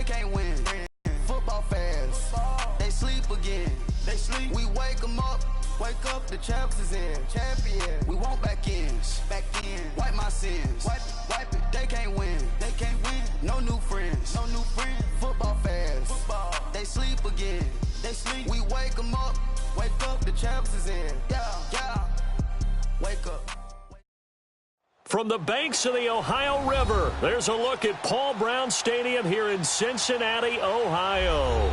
they can't win. Football fans, they sleep again. They sleep. We wake them up. Wake up, the champs is in. Champion. We want back ins. Back in. Wipe my sins. Wipe it. They can't win. They can't win. No new friends. No new friends. Football fans. Football. They sleep again. They sleep. We wake them up. Wake up, the champs is in. Yeah. Wake up. From the banks of the Ohio River, there's a look at Paul Brown Stadium here in Cincinnati, Ohio.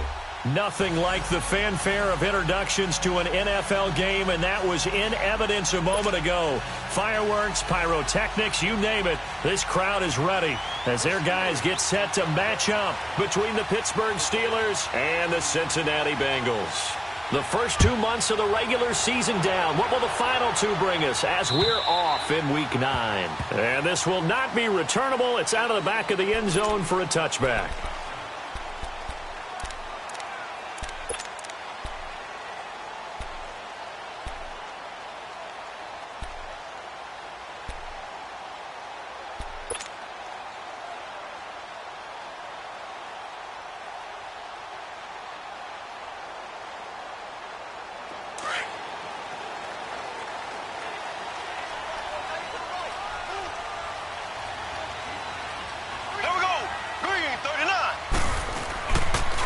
Nothing like the fanfare of introductions to an NFL game, and that was in evidence a moment ago. Fireworks, pyrotechnics, you name it. This crowd is ready as their guys get set to match up between the Pittsburgh Steelers and the Cincinnati Bengals. The first 2 months of the regular season down. What will the final two bring us as we're off in Week 9? And this will not be returnable. It's out of the back of the end zone for a touchback.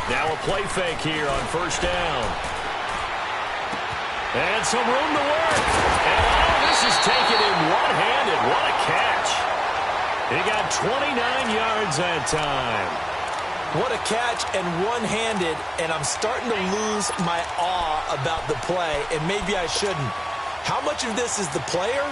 Now a play fake here on first down. And some room to work. And this is taken in one-handed. What a catch. He got 29 yards that time. What a catch and one-handed, and I'm starting to lose my awe about the play, and maybe I shouldn't. How much of this is the player?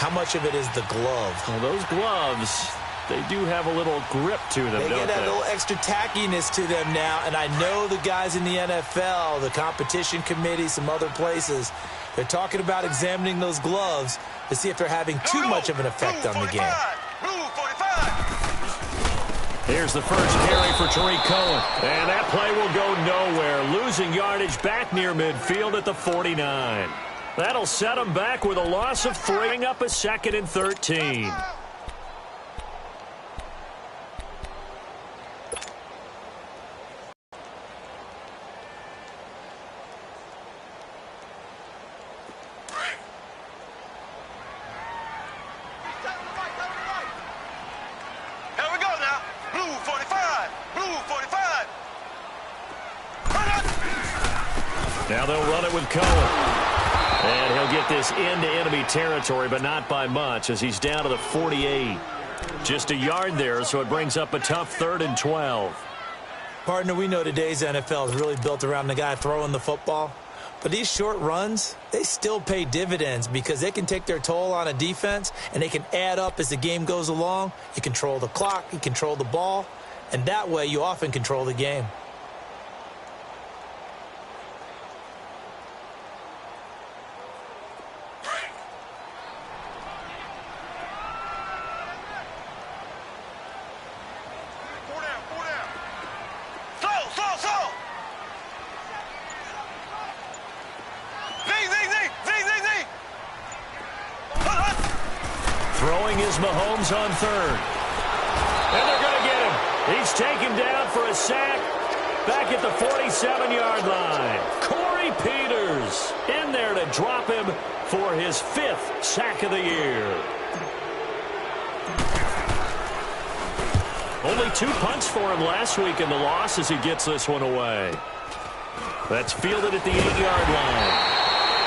How much of it is the glove? Well, those gloves, they do have a little grip to them, don't they? They get that little extra tackiness to them now, and I know the guys in the NFL, the competition committee, some other places, they're talking about examining those gloves to see if they're having too much of an effect on the game. Here's the first carry for Tariq Cohen. And that play will go nowhere. Losing yardage back near midfield at the 49. That'll set him back with a loss of 3, up a 2nd and 13. Now they'll run it with Cohen. And he'll get this into enemy territory, but not by much as he's down to the 48. Just a yard there, so it brings up a tough 3rd and 12. Partner, we know today's NFL is really built around the guy throwing the football. But these short runs, they still pay dividends because they can take their toll on a defense, and they can add up as the game goes along. You control the clock, you control the ball, and that way you often control the game. Throwing is Mahomes on 3rd. And they're going to get him. He's taken down for a sack back at the 47-yard line. Corey Peters in there to drop him for his 5th sack of the year. Only 2 punts for him last week in the loss as he gets this one away. That's fielded at the 8-yard line.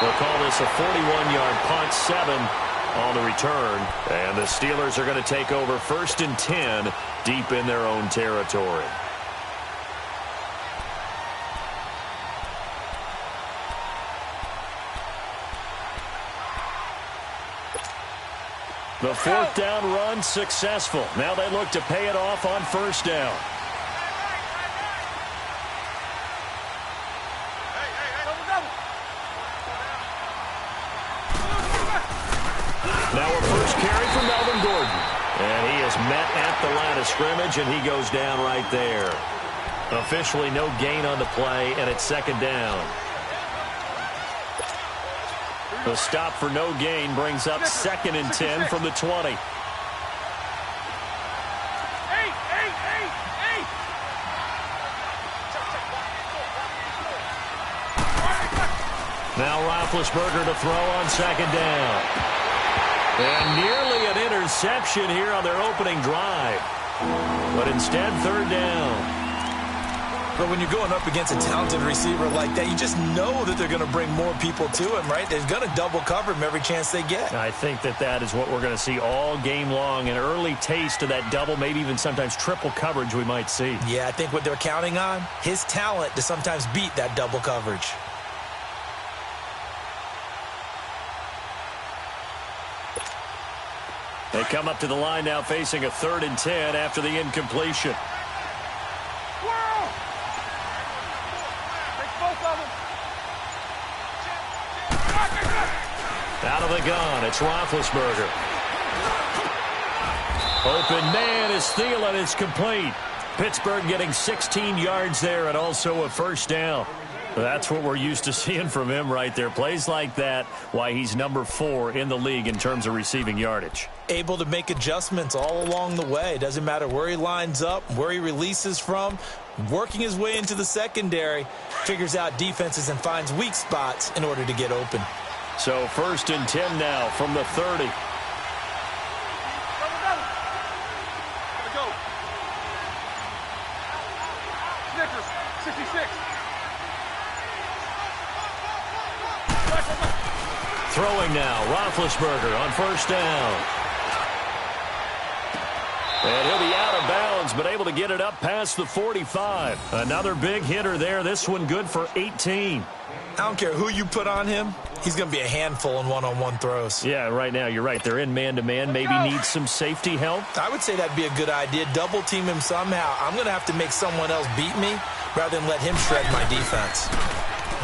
They'll call this a 41-yard punt, 7 on the return. And the Steelers are going to take over 1st and 10 deep in their own territory. The 4th down run successful. Now they look to pay it off on 1st down. Now a first carry for Melvin Gordon. And he is met at the line of scrimmage, and he goes down right there. Officially no gain on the play, and it's 2nd down. The stop for no gain brings up 2nd and 10 from the 20. Now Roethlisberger to throw on second down. And nearly an interception here on their opening drive. But instead, third down. But when you're going up against a talented receiver like that, you just know that they're going to bring more people to him, right? They're going to double cover him every chance they get. I think that is what we're going to see all game long. An early taste of that double, maybe even sometimes triple coverage we might see. Yeah, I think what they're counting on, his talent to sometimes beat that double coverage. They come up to the line now facing a 3rd and 10 after the incompletion. Out of the gun, it's Roethlisberger. Open man is Thielen. It's complete. Pittsburgh getting 16 yards there and also a first down. That's what we're used to seeing from him right there. Plays like that, why he's number 4 in the league in terms of receiving yardage. Able to make adjustments all along the way. Doesn't matter where he lines up, where he releases from. Working his way into the secondary, figures out defenses and finds weak spots in order to get open. So 1st and 10 now from the 30. Snickers, 66. Throwing now, Roethlisberger on first down. And he'll be out of bounds, but able to get it up past the 45. Another big hitter there. This one good for 18. I don't care who you put on him. He's going to be a handful in one-on-one throws. Yeah, right now, you're right. They're in man-to-man. Maybe needs some safety help. I would say that'd be a good idea. Double team him somehow. I'm going to have to make someone else beat me rather than let him shred my defense.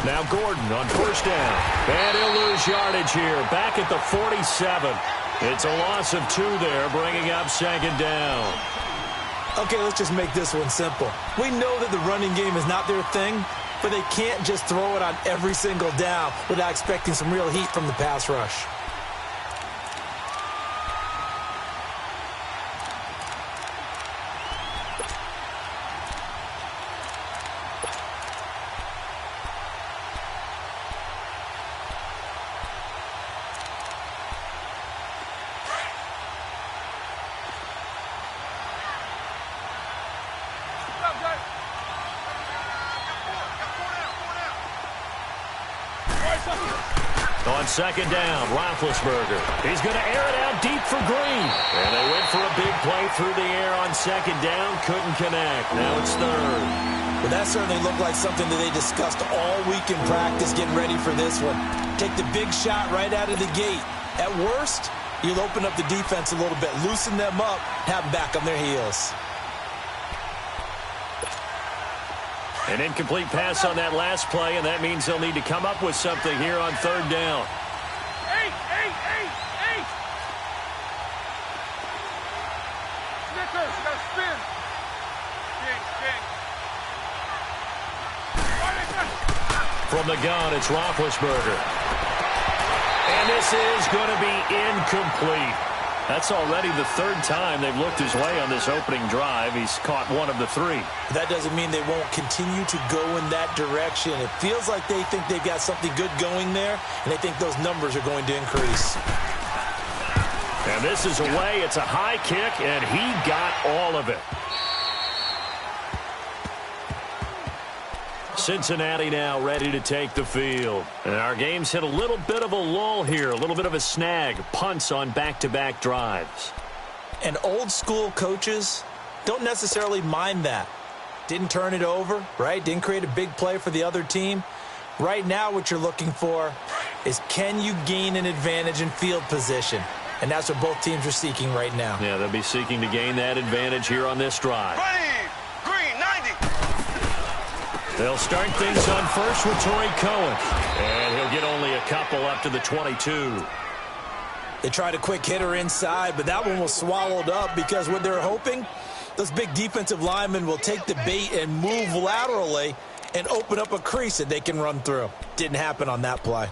Now Gordon on first down. And he'll lose yardage here. Back at the 47. It's a loss of 2 there, bringing up second down. Okay, let's just make this one simple. We know that the running game is not their thing, but they can't just throw it on every single down without expecting some real heat from the pass rush. On second down, Roethlisberger. He's going to air it out deep for Green. And they went for a big play through the air on second down. Couldn't connect. Now it's 3rd. Well, that certainly looked like something that they discussed all week in practice getting ready for this one. Take the big shot right out of the gate. At worst, you'll open up the defense a little bit, loosen them up, have them back on their heels. An incomplete pass on that last play, and that means they'll need to come up with something here on 3rd down. 8. Snickers, you gotta spin. King. From the gun, it's Roethlisberger. And this is going to be incomplete. That's already the 3rd time they've looked his way on this opening drive. He's caught 1 of the 3. That doesn't mean they won't continue to go in that direction. It feels like they think they've got something good going there, and they think those numbers are going to increase. And this is away. It's a high kick, and he got all of it. Cincinnati now ready to take the field. And our game's hit a little bit of a lull here, a little bit of a snag. Punts on back-to-back drives. And old-school coaches don't necessarily mind that. Didn't turn it over, right? Didn't create a big play for the other team. Right now what you're looking for is, can you gain an advantage in field position? And that's what both teams are seeking right now. Yeah, they'll be seeking to gain that advantage here on this drive. Green, 90. They'll start things on first with Torrey Cohen. And he'll get only a couple up to the 22. They tried a quick hitter inside, but that one was swallowed up because what they're hoping, those big defensive linemen will take the bait and move laterally and open up a crease that they can run through. Didn't happen on that play.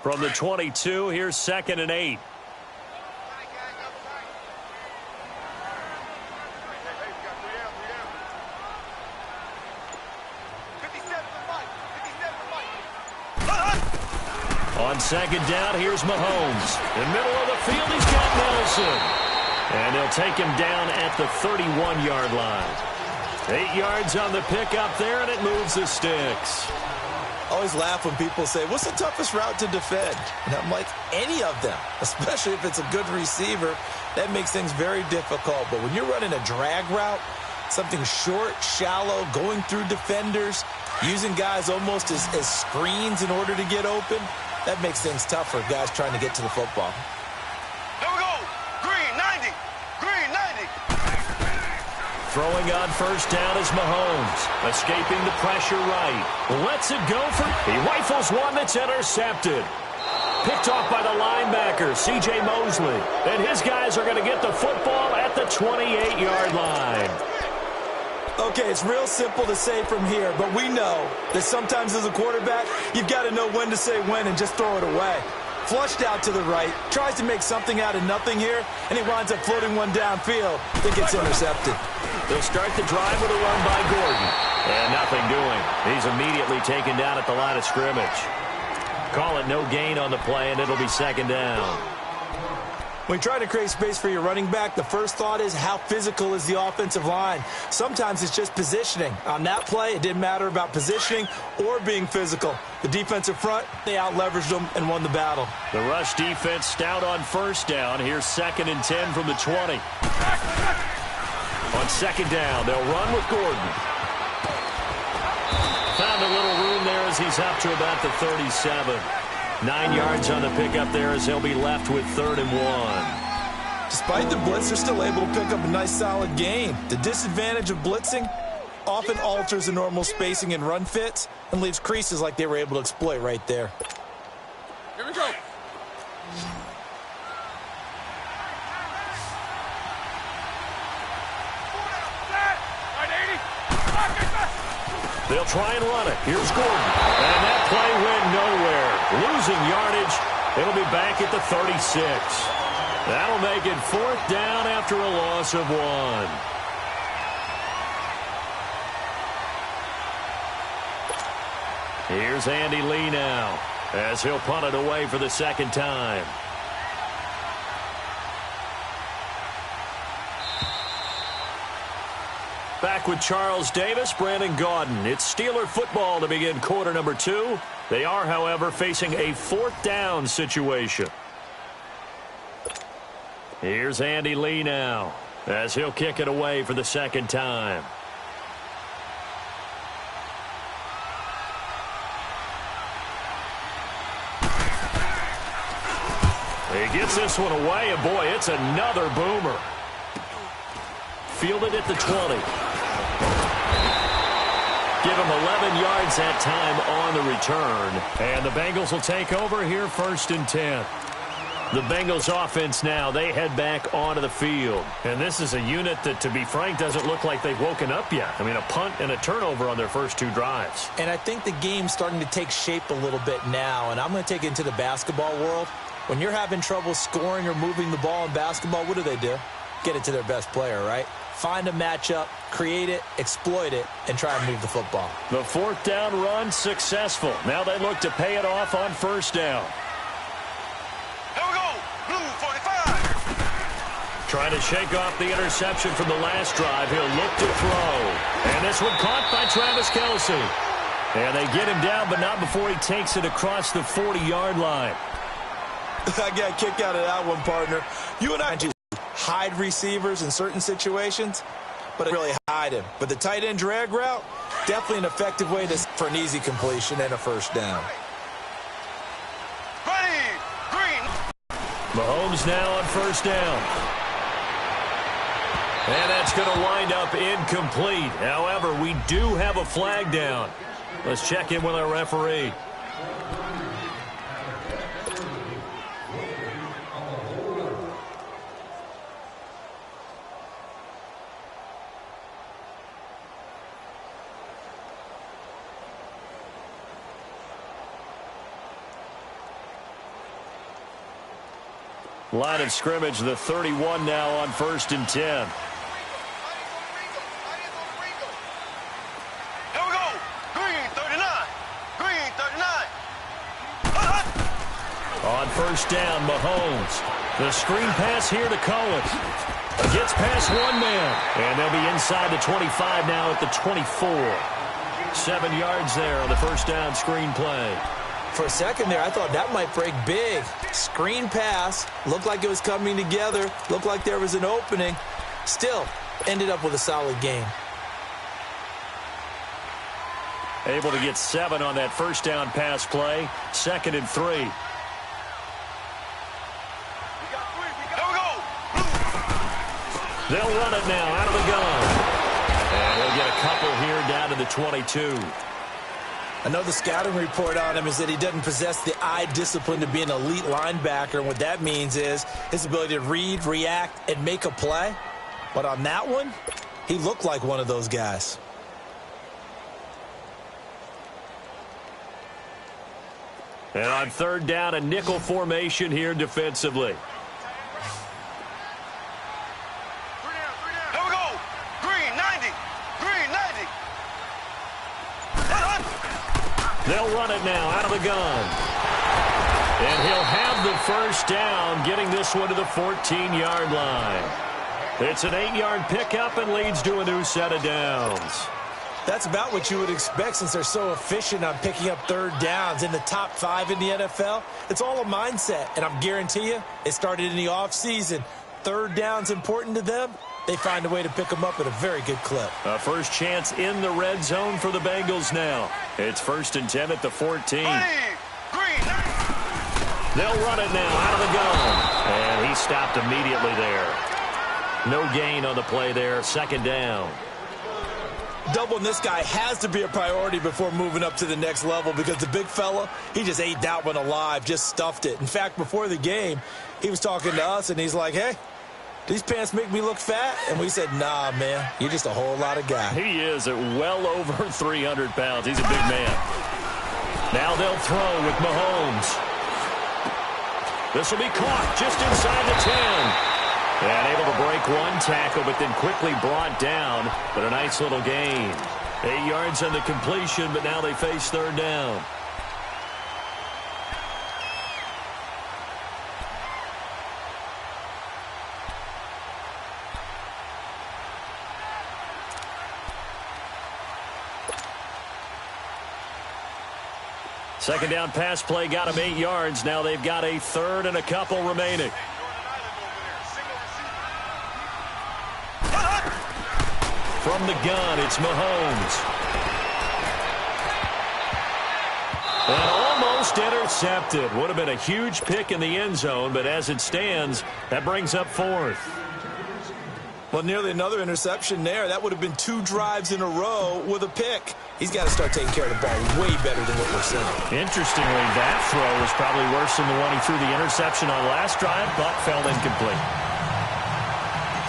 From the 22, here's 2nd and 8. On 2nd down, here's Mahomes. In the middle of the field, he's got Nelson. And they'll take him down at the 31-yard line. 8 yards on the pickup there, and it moves the sticks. I always laugh when people say, what's the toughest route to defend? And I'm like, any of them, especially if it's a good receiver. That makes things very difficult. But when you're running a drag route, something short, shallow, going through defenders, using guys almost as screens in order to get open, that makes things tough for guys trying to get to the football. Here we go. Green 90. Green 90. Throwing on 1st down is Mahomes. Escaping the pressure right. Lets it go for... He rifles one that's intercepted. Picked off by the linebacker, C.J. Mosley. And his guys are going to get the football at the 28-yard line. Okay, it's real simple to say from here, but we know that sometimes as a quarterback, you've got to know when to say when and just throw it away. Flushed out to the right, tries to make something out of nothing here, and he winds up floating one downfield that gets intercepted. They'll start the drive with a run by Gordon. And nothing doing. He's immediately taken down at the line of scrimmage. Call it no gain on the play, and it'll be 2nd down. When you try to create space for your running back, the first thought is how physical is the offensive line. Sometimes it's just positioning. On that play, it didn't matter about positioning or being physical. The defensive front, they out-leveraged them and won the battle. The rush defense stout on 1st down. Here's 2nd and 10 from the 20. On 2nd down, they'll run with Gordon. Found a little room there as he's up to about the 37. 9 yards on the pickup there as he'll be left with 3rd and 1. Despite the blitz, they're still able to pick up a nice solid gain. The disadvantage of blitzing often alters the normal spacing and run fits and leaves creases like they were able to exploit right there. Here we go. They'll try and run it. Here's Gordon. And that play went nowhere. Losing yardage. It'll be back at the 36. That'll make it 4th down after a loss of 1. Here's Andy Lee now as he'll punt it away for the 2nd time. Back with Charles Davis, Brandon Gaudin. It's Steeler football to begin quarter number 2. They are, however, facing a 4th down situation. Here's Andy Lee now as he'll kick it away for the 2nd time. He gets this one away, and boy, it's another boomer. Fielded at the 20. Give him 11 yards that time on the return. And the Bengals will take over here 1st and 10. The Bengals offense now, they head back onto the field. And this is a unit that, to be frank, doesn't look like they've woken up yet. I mean, a punt and a turnover on their first 2 drives. And I think the game's starting to take shape a little bit now. And I'm going to take it into the basketball world. When you're having trouble scoring or moving the ball in basketball, what do? Get it to their best player, right? Find a matchup, create it, exploit it, and try and move the football. The 4th down run successful. Now they look to pay it off on 1st down. Here we go. Blue 45. Trying to shake off the interception from the last drive. He'll look to throw. And this one caught by Travis Kelce. And they get him down, but not before he takes it across the 40-yard line. I got a kick out of that one, partner. You and I just hide receivers in certain situations, but really hide him. But the tight end drag route, definitely an effective way for an easy completion and a 1st down. Ready. Green. Mahomes now on 1st down. And that's going to wind up incomplete. However, we do have a flag down. Let's check in with our referee. Line of scrimmage, the 31 now on 1st and 10. Here we go. Green 39. Green 39. On 1st down, Mahomes. The screen pass here to Cohen. Gets past one man. And they'll be inside the 25 now at the 24. 7 yards there on the 1st down screen play. For a second there, I thought that might break big. Screen pass. Looked like it was coming together. Looked like there was an opening. Still, ended up with a solid game. Able to get 7 on that 1st down pass play. 2nd and 3. Here we go. They'll run it now out of the gun. And he'll get a couple here down to the 22. I know the scouting report on him is that he doesn't possess the eye discipline to be an elite linebacker. And what that means is his ability to read, react, and make a play. But on that one, he looked like one of those guys. And on 3rd down, a nickel formation here defensively. Here we go. Green 90. Green 90. They'll run it now out of the gun. And he'll have the 1st down, getting this one to the 14-yard line. It's an 8-yard pickup and leads to a new set of downs. That's about what you would expect since they're so efficient on picking up 3rd downs. In the top 5 in the NFL, it's all a mindset. And I'm guarantee you, it started in the offseason. 3rd down's important to them. They find a way to pick them up at a very good clip. A first chance in the red zone for the Bengals now. It's 1st and 10 at the 14. Green 90. They'll run it now out of the gun. And he stopped immediately there. No gain on the play there. 2nd down. Doubling this guy has to be a priority before moving up to the next level because the big fella, he just ate that one alive, just stuffed it. In fact, before the game, he was talking to us, and he's like, hey, these pants make me look fat? And we said, nah, man, you're just a whole lot of guy. He is at well over 300 pounds. He's a big man. Now they'll throw with Mahomes. This will be caught just inside the 10. And able to break one tackle, but then quickly brought down. But a nice little gain. 8 yards on the completion, but now they face 3rd down. Second down pass play got him 8 yards. Now they've got a 3rd and a couple remaining. From the gun, it's Mahomes. And almost intercepted. Would have been a huge pick in the end zone, but as it stands, that brings up 4th. Well, nearly another interception there. That would have been 2 drives in a row with a pick. He's got to start taking care of the ball way better than what we're seeing. Interestingly, that throw was probably worse than the one he threw the interception on last drive, but fell incomplete.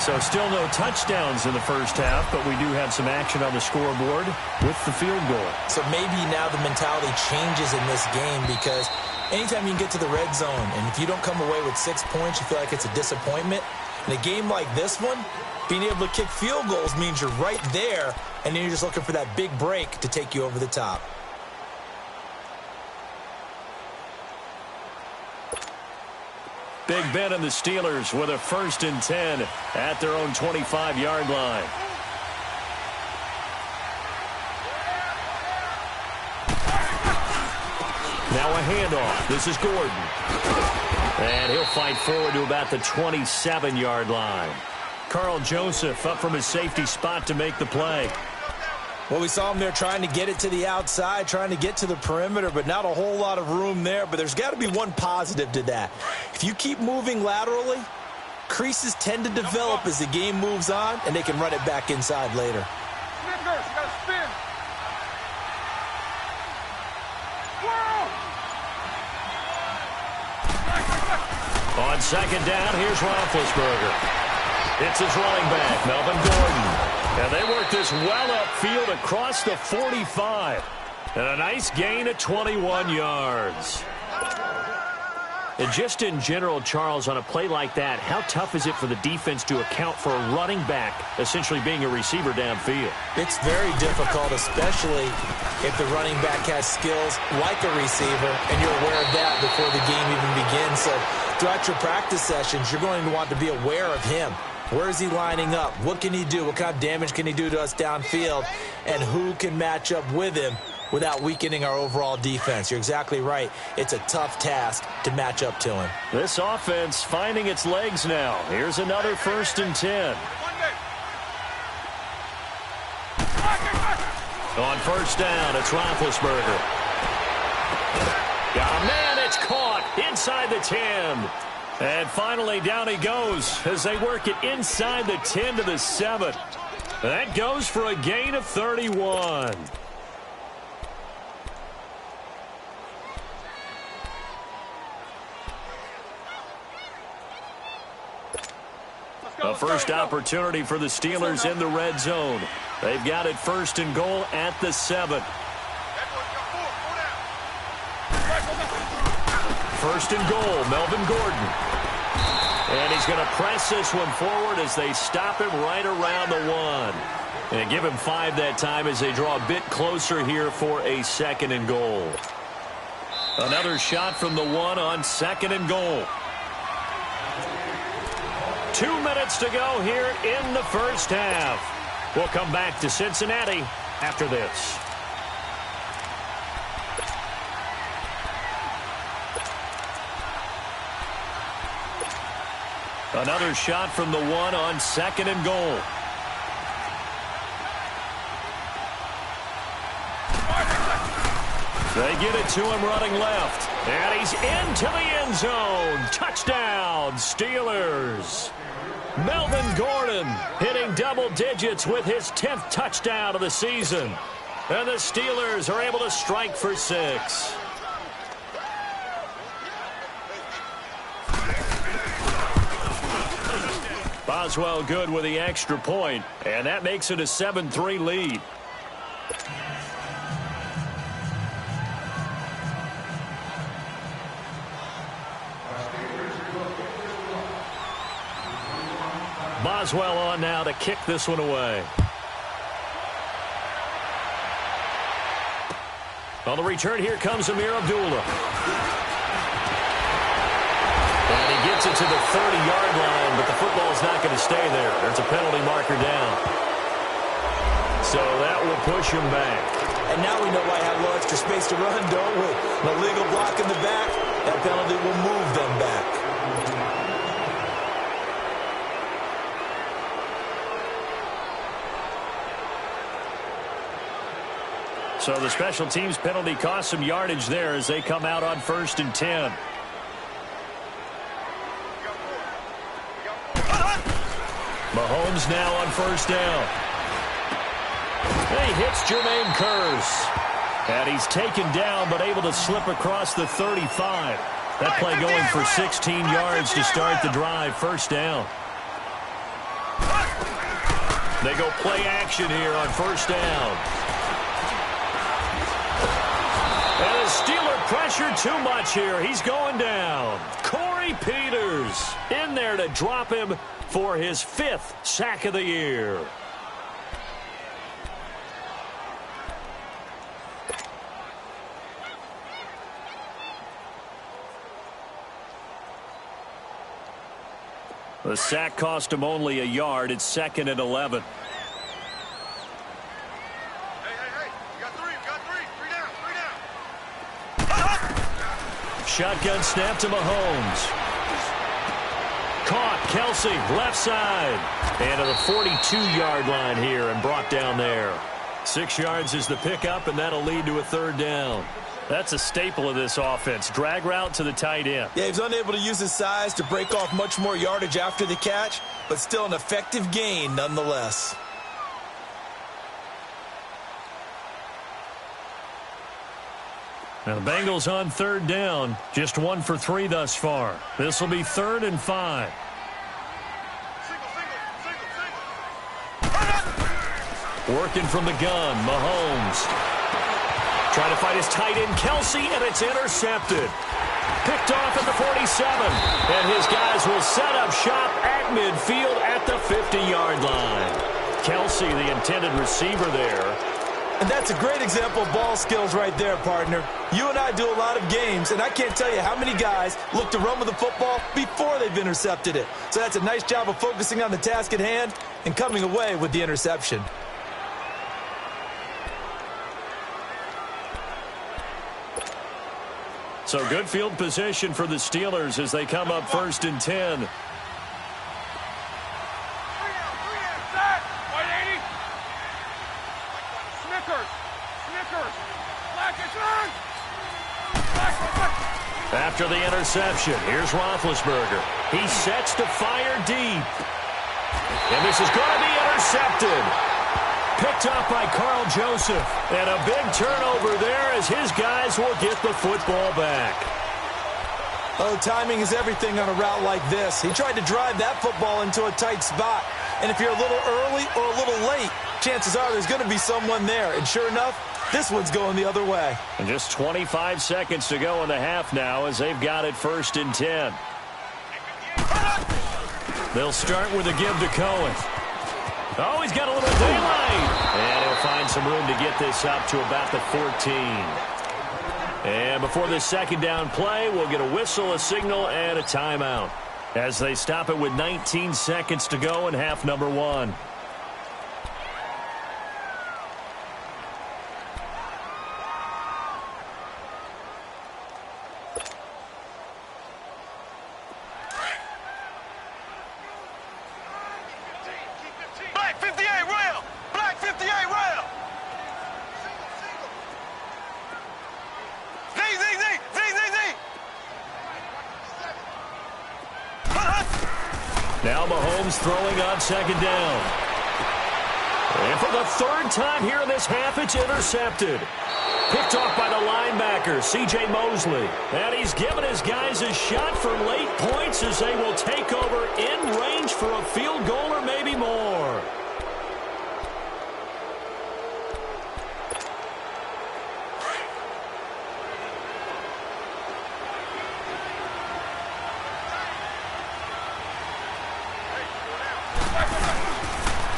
So still no touchdowns in the first half, but we do have some action on the scoreboard with the field goal. So maybe now the mentality changes in this game because anytime you can get to the red zone, and if you don't come away with 6 points, you feel like it's a disappointment. In a game like this one, being able to kick field goals means you're right there, and then you're just looking for that big break to take you over the top. Big Ben and the Steelers with a 1st and 10 at their own 25-yard line. Now a handoff. This is Gordon. And he'll fight forward to about the 27-yard line. Carl Joseph up from his safety spot to make the play. Well, we saw him there trying to get it to the outside, trying to get to the perimeter, but not a whole lot of room there. But there's got to be one positive to that. If you keep moving laterally, creases tend to develop as the game moves on, and they can run it back inside later. On 2nd down, here's Roethlisberger. It's his running back, Melvin Gordon. And they work this well upfield across the 45. And a nice gain at 21 yards. And just in general, Charles, on a play like that, how tough is it for the defense to account for a running back essentially being a receiver downfield? It's very difficult, especially if the running back has skills like a receiver, and you're aware of that before the game even begins. So throughout your practice sessions, you're going to want to be aware of him. Where is he lining up? What can he do? What kind of damage can he do to us downfield? And who can match up with him without weakening our overall defense? You're exactly right. It's a tough task to match up to him. This offense finding its legs now. Here's another 1st and 10. On 1st down, it's Roethlisberger. Got a man, it's caught inside the 10. And finally, down he goes as they work it inside the 10 to the 7. That goes for a gain of 31. A first opportunity for the Steelers in the red zone. They've got it 1st and goal at the 7. 1st and goal, Melvin Gordon. And he's going to press this one forward as they stop him right around the 1. And give him 5 that time as they draw a bit closer here for a 2nd and goal. Another shot from the 1 on 2nd and goal. 2 minutes to go here in the first half. We'll come back to Cincinnati after this. Another shot from the 1 on 2nd and goal. They get it to him running left. And he's into the end zone. Touchdown, Steelers. Melvin Gordon hitting double digits with his 10th touchdown of the season. And the Steelers are able to strike for 6. Boswell good with the extra point, and that makes it a 7-3 lead. Boswell on now to kick this one away. On the return, here comes Amir Abdullah. And he gets it to the 30-yard line, but the football's not going to stay there. There's a penalty marker down. So that will push him back. And now we know why I have a little extra space to run, don't we? An illegal block in the back, that penalty will move them back. So the special teams penalty cost some yardage there as they come out on 1st and 10. Mahomes now on 1st down. And he hits Jermaine Kearse. And he's taken down but able to slip across the 35. That play going for 16 yards to start the drive. 1st down. They go play action here on 1st down. And the Steeler pressure too much here. He's going down. Corey Peters in there to drop him for his 5th sack of the year. The sack cost him only a yard. It's 2nd and 11. Shotgun snap to Mahomes. Caught, Kelsey, left side. And to the 42-yard line here and brought down there. 6 yards is the pickup, and that'll lead to a 3rd down. That's a staple of this offense. Drag route to the tight end. Yeah, he's unable to use his size to break off much more yardage after the catch, but still an effective gain nonetheless. Now the Bengals on 3rd down. Just 1 for 3 thus far. This will be 3rd and 5. Working from the gun, Mahomes. Trying to find his tight end, Kelsey, and it's intercepted. picked off at the 47. And his guys will set up shop at midfield at the 50-yard line. Kelsey, the intended receiver there. And that's a great example of ball skills right there, partner. You and I do a lot of games, and I can't tell you how many guys look to run with the football before they've intercepted it. So that's a nice job of focusing on the task at hand and coming away with the interception. So good field position for the Steelers as they come up 1st and 10. After the interception, here's Roethlisberger. He sets to fire deep. And this is going to be intercepted. Picked up by Carl Joseph. And a big turnover there as his guys will get the football back. Oh, timing is everything on a route like this. He tried to drive that football into a tight spot. And if you're a little early or a little late, chances are there's going to be someone there. And sure enough, this one's going the other way. And just 25 seconds to go in the half now as they've got it 1st and 10. They'll start with a give to Cohen. Oh, he's got a little daylight. And he'll find some room to get this up to about the 14. And before this second down play, we'll get a whistle, a signal, and a timeout as they stop it with 19 seconds to go in half number 1. Now Mahomes throwing on second down. And for the 3rd time here in this half, it's intercepted. Picked off by the linebacker, C.J. Mosley. And he's given his guys a shot for late points as they will take over in range for a field goal or maybe more.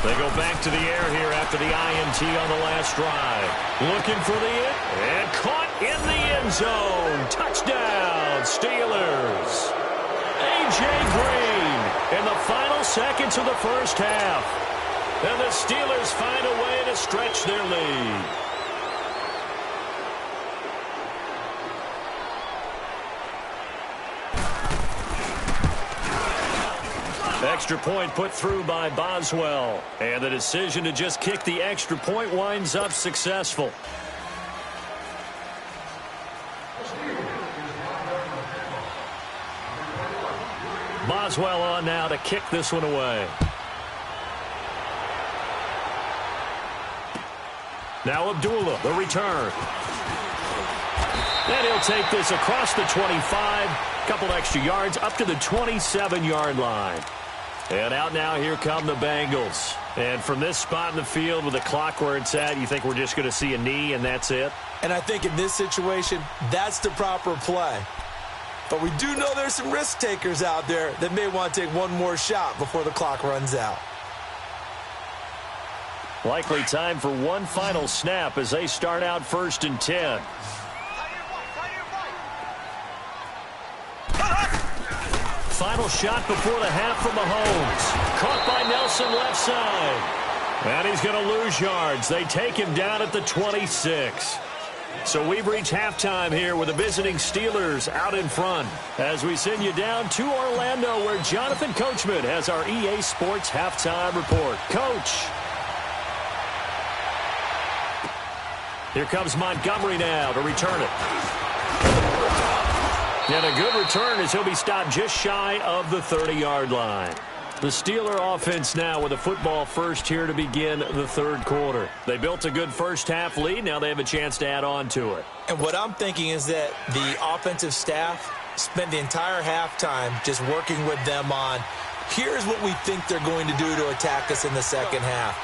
They go back to the air here after the INT on the last drive. Looking for the hit, and caught in the end zone. Touchdown, Steelers. A.J. Green in the final seconds of the first half. And the Steelers find a way to stretch their lead. Extra point put through by Boswell. And the decision to just kick the extra point winds up successful. Boswell on now to kick this one away. Now Abdullah, the return. And he'll take this across the 25. Couple extra yards up to the 27-yard line. And out now, here come the Bengals. And from this spot in the field with the clock where it's at, you think we're just going to see a knee and that's it? And I think in this situation, that's the proper play. But we do know there's some risk takers out there that may want to take one more shot before the clock runs out. Likely time for one final snap as they start out 1st and 10. Final shot before the half from Mahomes. Caught by Nelson left side. And he's going to lose yards. They take him down at the 26. So we've reached halftime here with the visiting Steelers out in front as we send you down to Orlando where Jonathan Coachman has our EA Sports halftime report. Coach. Here comes Montgomery now to return it. And a good return as he'll be stopped just shy of the 30-yard line. The Steeler offense now with a football first here to begin the 3rd quarter. They built a good first half lead. Now they have a chance to add on to it. And what I'm thinking is that the offensive staff spent the entire halftime just working with them on, here's what we think they're going to do to attack us in the second half.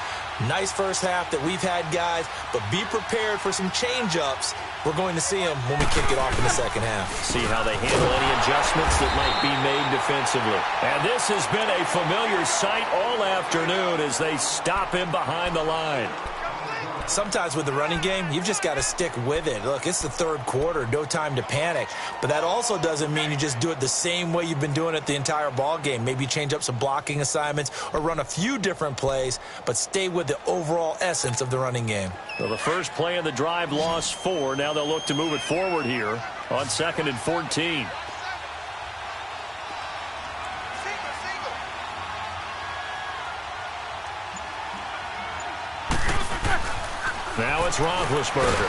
Nice first half that we've had, guys, but be prepared for some change-ups. We're going to see them when we kick it off in the second half. See how they handle any adjustments that might be made defensively. And this has been a familiar sight all afternoon as they stop him behind the line. Sometimes with the running game, you've just got to stick with it. Look, it's the third quarter, no time to panic. But that also doesn't mean you just do it the same way you've been doing it the entire ball game. Maybe change up some blocking assignments or run a few different plays, but stay with the overall essence of the running game. Well, the first play of the drive lost 4. Now they'll look to move it forward here on 2nd and 14. Now it's Roethlisberger.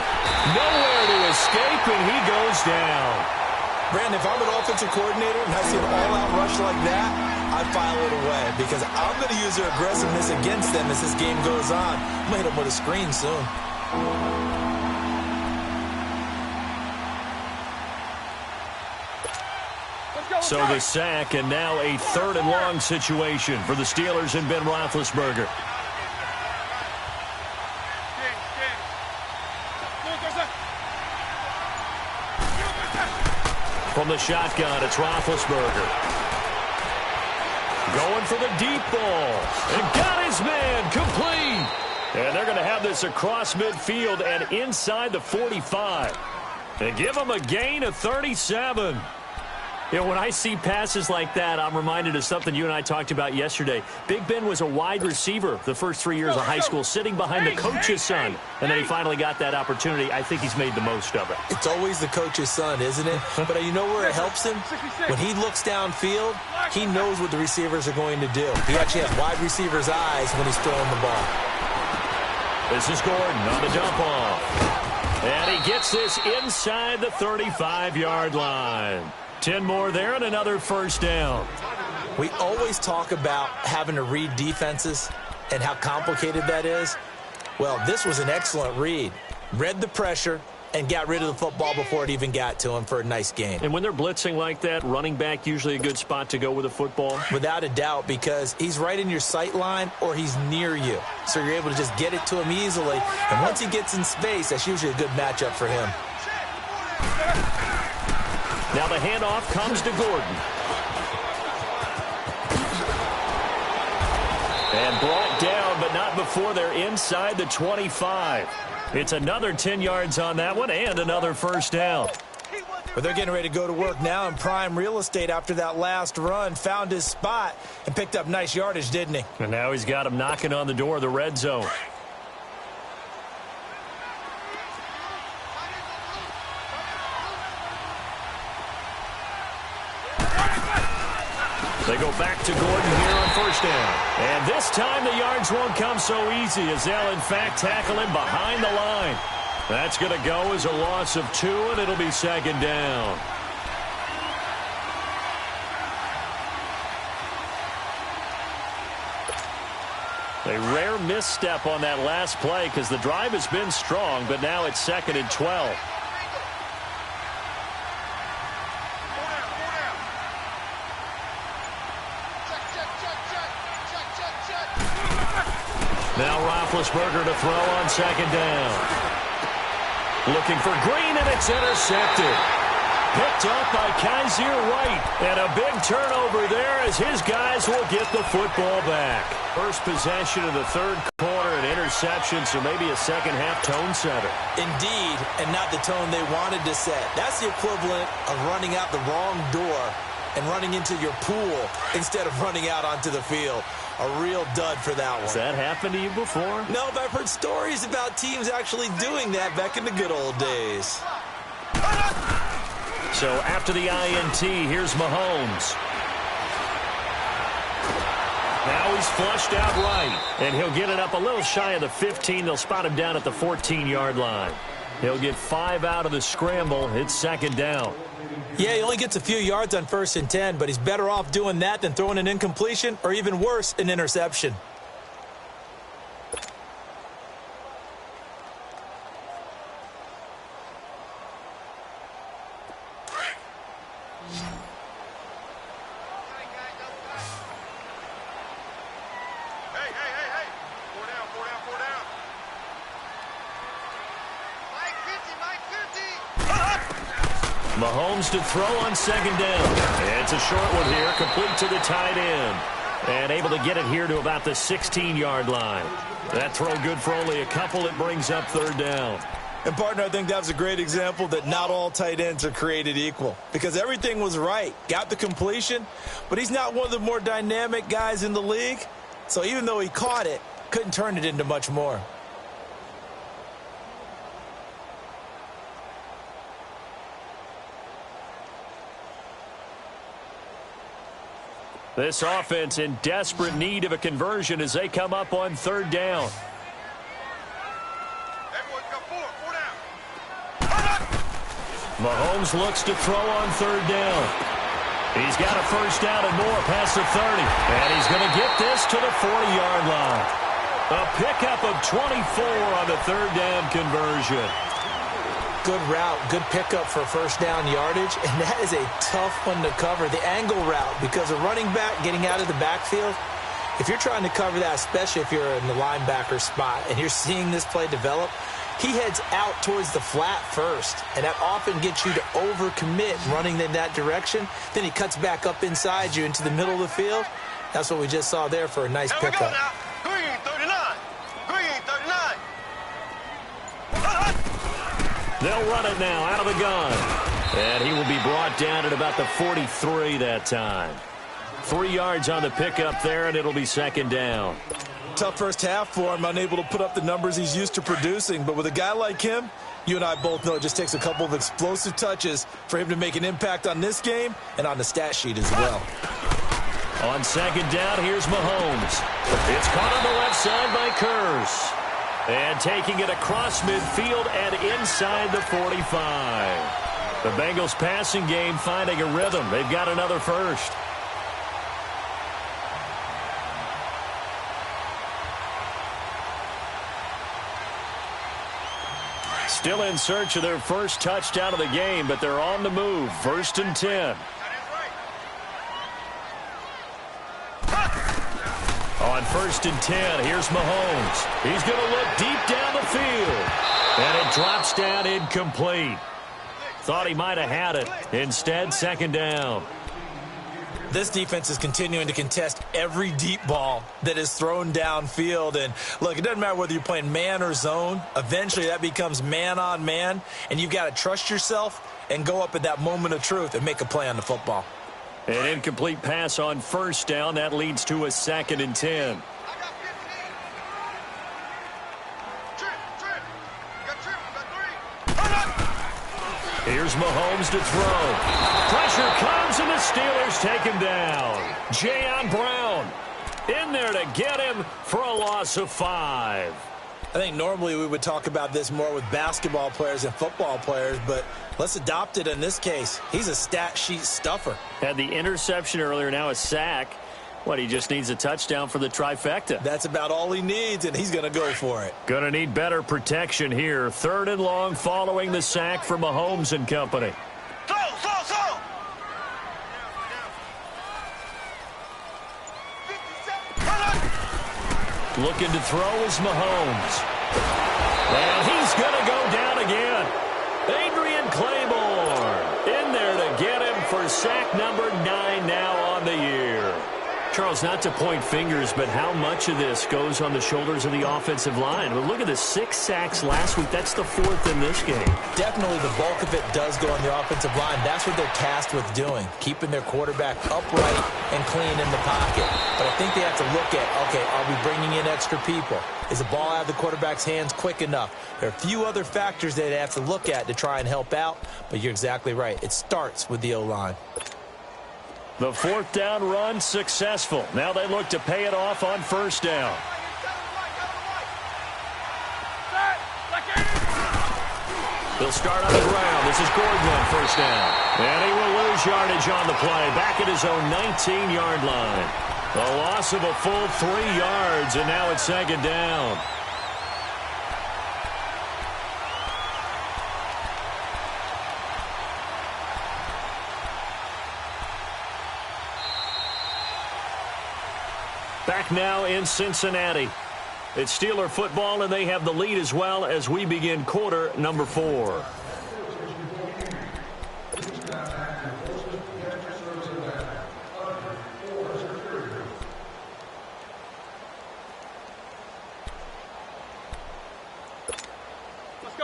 Nowhere to escape, and he goes down. Brandon, if I'm an offensive coordinator and I see an all-out rush like that, I'd file it away because I'm going to use their aggressiveness against them as this game goes on. I'm going to hit them with a screen soon. So the sack, and now a 3rd and long situation for the Steelers and Ben Roethlisberger. From the shotgun, it's Roethlisberger. Going for the deep ball. And got his man complete. And they're going to have this across midfield and inside the 45. And give him a gain of 37. You know, when I see passes like that, I'm reminded of something you and I talked about yesterday. Big Ben was a wide receiver the first 3 years of high school, sitting behind the coach's son. And then he finally got that opportunity. I think he's made the most of it. It's always the coach's son, isn't it? But you know where it helps him? When he looks downfield, he knows what the receivers are going to do. He actually has wide receivers' eyes when he's throwing the ball. This is Gordon on the dump off. And he gets this inside the 35-yard line. 10 more there and another first down. We always talk about having to read defenses and how complicated that is. Well, this was an excellent read. Read the pressure and got rid of the football before it even got to him for a nice gain. And when they're blitzing like that, running back usually a good spot to go with a football? Without a doubt, because he's right in your sight line or he's near you. So you're able to just get it to him easily. And once he gets in space, that's usually a good matchup for him. Now the handoff comes to Gordon. And brought down, but not before they're inside the 25. It's another 10 yards on that one and another first down. But they're getting ready to go to work now in prime real estate after that last run. Found his spot and picked up nice yardage, didn't he? And now he's got him knocking on the door of the red zone. They go back to Gordon here on first down. And this time the yards won't come so easy as they'll, in fact, tackle him behind the line. That's going to go as a loss of 2, and it'll be second down. A rare misstep on that last play because the drive has been strong, but now it's 2nd and 12. Now Roethlisberger to throw on second down. Looking for Green, and it's intercepted. Picked up by Kaiser White. And a big turnover there as his guys will get the football back. First possession of the third quarter, an interception, so maybe a second-half tone setter. Indeed, and not the tone they wanted to set. That's the equivalent of running out the wrong door and running into your pool instead of running out onto the field. A real dud for that one. Has that happened to you before? No, but I've heard stories about teams actually doing that back in the good old days. So after the INT, here's Mahomes. Now he's flushed out right, and he'll get it up a little shy of the 15. They'll spot him down at the 14-yard line. He'll get 5 out of the scramble. It's second down. Yeah, he only gets a few yards on 1st and 10, but he's better off doing that than throwing an incompletion or even worse, an interception. Hey. 4 down. Mahomes to throw on second down. It's a short one here, complete to the tight end. And able to get it here to about the 16-yard line. That throw good for only a couple. It brings up third down. And, partner, I think that was a great example that not all tight ends are created equal. Because everything was right. Got the completion, but he's not one of the more dynamic guys in the league. So even though he caught it, couldn't turn it into much more. This offense in desperate need of a conversion as they come up on third down. Mahomes looks to throw on third down. He's got a first down and more past the 30. And he's going to get this to the 40-yard line. A pickup of 24 on the third down conversion. Good route, good pickup for first down yardage, and that is a tough one to cover. The angle route, because a running back getting out of the backfield, if you're trying to cover that, especially if you're in the linebacker spot and you're seeing this play develop, he heads out towards the flat first, and that often gets you to overcommit running in that direction. Then he cuts back up inside you into the middle of the field. That's what we just saw there for a nice pickup. Green 39. Green 39. They'll run it now out of the gun. And he will be brought down at about the 43 that time. 3 yards on the pickup there, and it'll be second down. Tough first half for him, unable to put up the numbers he's used to producing. But with a guy like him, you and I both know it just takes a couple of explosive touches for him to make an impact on this game and on the stat sheet as well. On second down, here's Mahomes. It's caught on the left side by Kurz. And taking it across midfield and inside the 45. The Bengals passing game finding a rhythm. They've got another first. Still in search of their first touchdown of the game, but they're on the move. 1st and 10. On 1st and 10, here's Mahomes. He's going to look deep down the field. And it drops down incomplete. Thought he might have had it. Instead, second down. This defense is continuing to contest every deep ball that is thrown downfield. And, look, it doesn't matter whether you're playing man or zone. Eventually, that becomes man on man. And you've got to trust yourself and go up at that moment of truth and make a play on the football. An incomplete pass on first down. That leads to a 2nd and 10. Here's Mahomes to throw. Pressure comes, and the Steelers take him down. Jayon Brown in there to get him for a loss of 5. I think normally we would talk about this more with basketball players and football players, but let's adopt it in this case. He's a stat sheet stuffer. Had the interception earlier, now a sack. What, he just needs a touchdown for the trifecta. That's about all he needs, and he's going to go for it. Going to need better protection here. 3rd and long following the sack for Mahomes and company. Throw. Looking to throw is Mahomes. And he's going to go down again. Adrian Claiborne in there to get him for sack number 9 now on the year. Charles, not to point fingers, but how much of this goes on the shoulders of the offensive line? Well, look at the 6 sacks last week. That's the 4th in this game. Definitely the bulk of it does go on the offensive line. That's what they're tasked with doing, keeping their quarterback upright and clean in the pocket. But I think they have to look at, okay, are we bringing in extra people? Is the ball out of the quarterback's hands quick enough? There are a few other factors they have to look at to try and help out, but you're exactly right. It starts with the O-line. The 4th down run successful. Now they look to pay it off on 1st down. They'll start on the ground. This is Gordon on 1st down. And he will lose yardage on the play. Back at his own 19-yard line. A loss of a full 3 yards, and now it's 2nd down. Back now in Cincinnati. It's Steeler football, and they have the lead as well as we begin quarter number 4.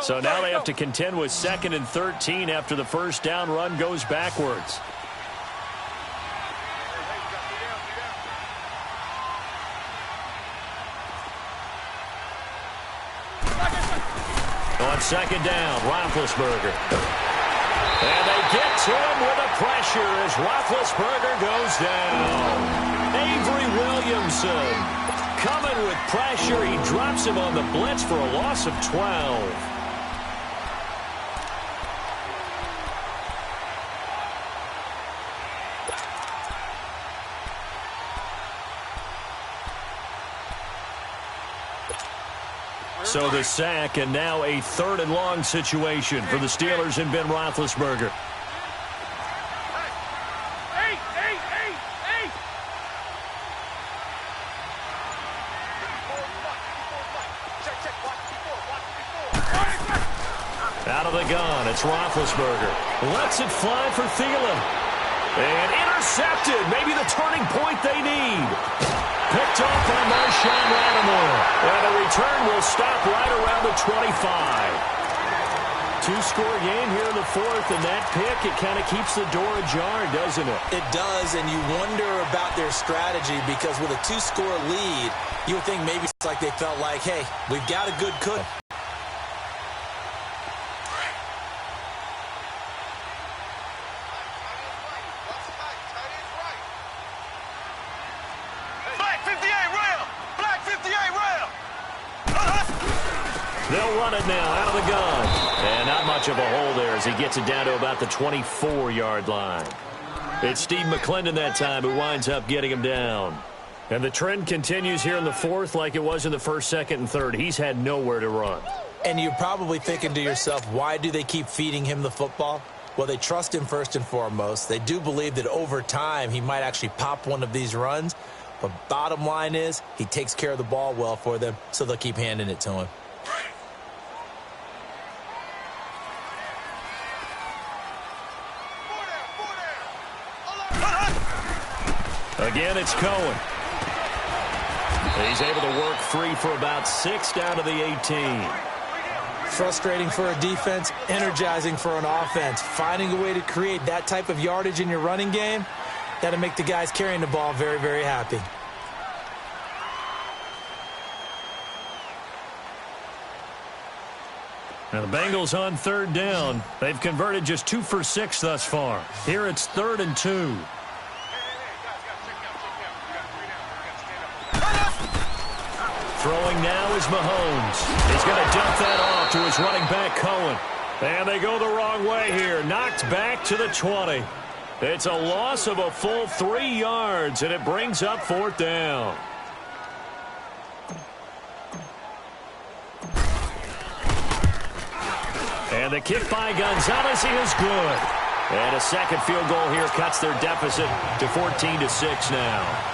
So now they have to contend with 2nd and 13 after the first down run goes backwards. On 2nd down, Roethlisberger. And they get to him with a pressure as Roethlisberger goes down. Avery Williamson coming with pressure. He drops him on the blitz for a loss of 12. So the sack, and now a 3rd and long situation for the Steelers and Ben Roethlisberger. Out of the gun, it's Roethlisberger. Lets it fly for Thielen. And intercepted. Maybe the turning point they need. Picked off by Marshawn Lattimore. And the return will stop right around the 25. 2-score game here in the 4th, and that pick, it kind of keeps the door ajar, doesn't it? It does, and you wonder about their strategy because with a 2-score lead, you would think maybe it's like they felt like, hey, we've got a good cook. They'll run it now out of the gun. And not much of a hole there as he gets it down to about the 24-yard line. It's Steve McClendon that time who winds up getting him down. And the trend continues here in the 4th like it was in the 1st, 2nd, and 3rd. He's had nowhere to run. And you're probably thinking to yourself, why do they keep feeding him the football? Well, they trust him first and foremost. They do believe that over time he might actually pop one of these runs. But bottom line is he takes care of the ball well for them, so they'll keep handing it to him. Again, it's Cohen. He's able to work free for about 6 down to the 18. Frustrating for a defense, energizing for an offense. Finding a way to create that type of yardage in your running game, got to make the guys carrying the ball very, very happy. Now the Bengals on 3rd down. They've converted just 2 for 6 thus far. Here it's 3rd and 2. Throwing now is Mahomes. He's going to dump that off to his running back, Cohen. And they go the wrong way here. Knocked back to the 20. It's a loss of a full 3 yards, and it brings up 4th down. And the kick by Gonzalez is good. And a second field goal here cuts their deficit to 14-6 now.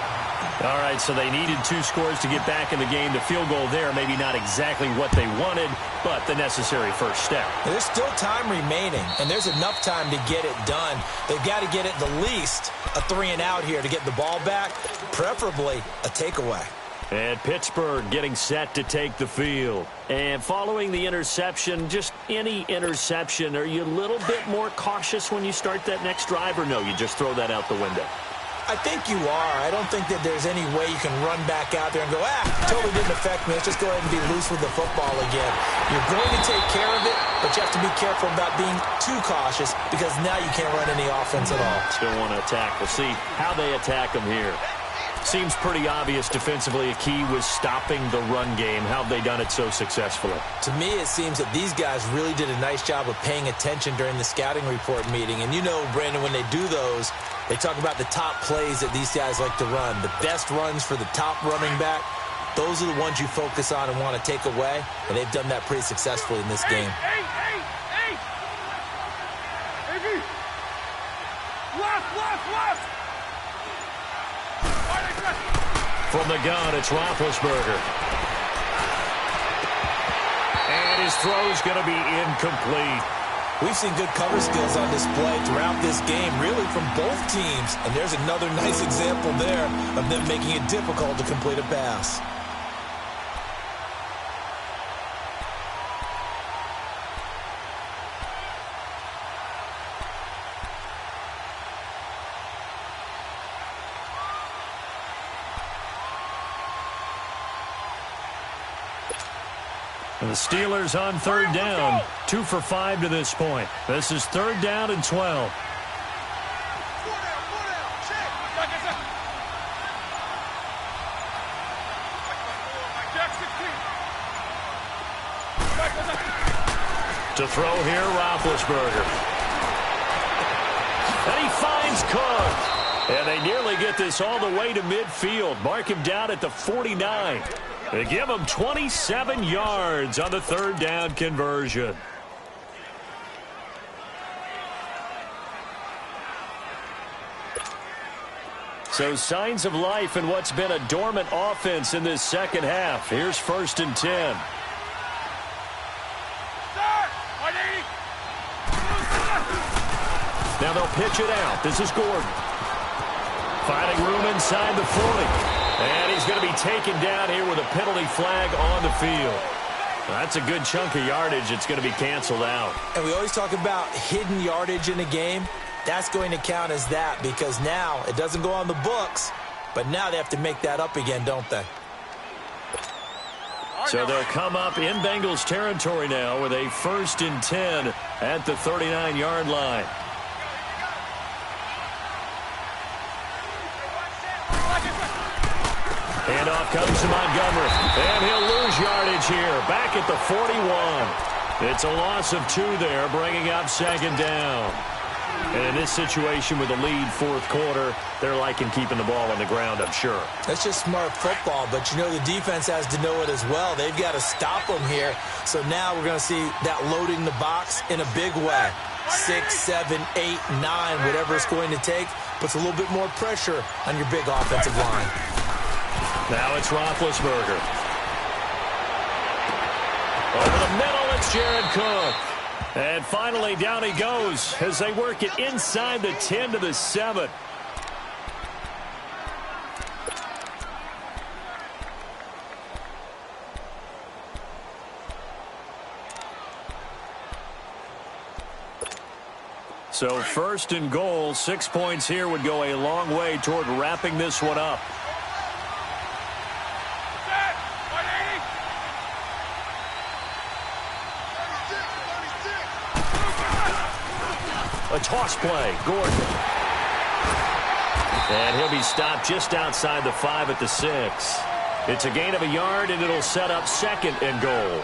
All right, so they needed 2 scores to get back in the game. The field goal there, maybe not exactly what they wanted, but the necessary first step. There's still time remaining, and there's enough time to get it done. They've got to get at the least a 3-and-out here to get the ball back, preferably a takeaway. And Pittsburgh getting set to take the field. And following the interception, just any interception, are you a little bit more cautious when you start that next drive, or no, you just throw that out the window? I think you are. I don't think that there's any way you can run back out there and go, totally didn't affect me. Let's just go ahead and be loose with the football again. You're going to take care of it, but you have to be careful about being too cautious because now you can't run any offense at all. Still want to attack. We'll see how they attack them here. Seems pretty obvious defensively a key was stopping the run game. How have they done it so successfully? To me, it seems that these guys really did a nice job of paying attention during the scouting report meeting. And you know, Brandon, when they do those, they talk about the top plays that these guys like to run. The best runs for the top running back, those are the ones you focus on and want to take away. And they've done that pretty successfully in this game. Left! From the gun, it's Roethlisberger. And his throw's going to be incomplete. We've seen good cover skills on display throughout this game, really from both teams. And there's another nice example there of them making it difficult to complete a pass. And the Steelers on third down, 2 for 5 to this point. This is third down and 12. To throw here, Roethlisberger. And he finds Cook. And they nearly get this all the way to midfield. Mark him down at the 49. They give him 27 yards on the third down conversion. So signs of life in what's been a dormant offense in this second half. Here's 1st and 10. Now they'll pitch it out. This is Gordon. Finding room inside the 40. And he's going to be taken down here with a penalty flag on the field. That's a good chunk of yardage. It's going to be canceled out. And we always talk about hidden yardage in a game. That's going to count as that because now it doesn't go on the books, but now they have to make that up again, don't they? So they'll come up in Bengals territory now with a 1st and 10 at the 39-yard line. Handoff comes to Montgomery, and he'll lose yardage here, back at the 41. It's a loss of 2 there, bringing up 2nd down. And in this situation with the lead 4th quarter, they're liking keeping the ball on the ground, I'm sure. That's just smart football, but you know the defense has to know it as well. They've got to stop them here. So now we're going to see that loading the box in a big way. 6, 7, 8, 9, whatever it's going to take, puts a little bit more pressure on your big offensive line. Now it's Roethlisberger. Over the middle, it's Jared Cook. And finally, down he goes as they work it inside the 10 to the 7. So 1st and goal, 6 points here would go a long way toward wrapping this one up. A toss play, Gordon. And he'll be stopped just outside the 5 at the 6. It's a gain of a yard, and it'll set up 2nd and goal.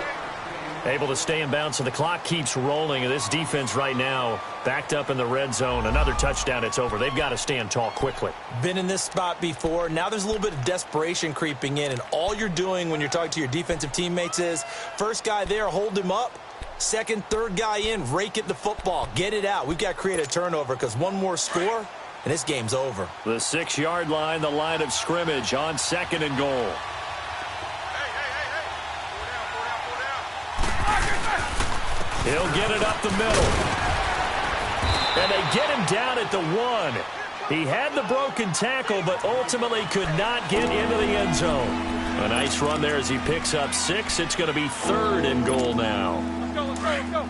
Able to stay in bounds, so the clock keeps rolling. And this defense right now backed up in the red zone. Another touchdown, it's over. They've got to stand tall quickly. Been in this spot before. Now there's a little bit of desperation creeping in, and all you're doing when you're talking to your defensive teammates is, first guy there, hold him up. 2nd, 3rd guy in, rake at the football. Get it out. We've got to create a turnover because one more score, and this game's over. The 6-yard line, the line of scrimmage on 2nd and goal. He'll get it up the middle. And they get him down at the 1. He had the broken tackle, but ultimately could not get into the end zone. A nice run there as he picks up 6. It's going to be 3rd and goal now. Let's go.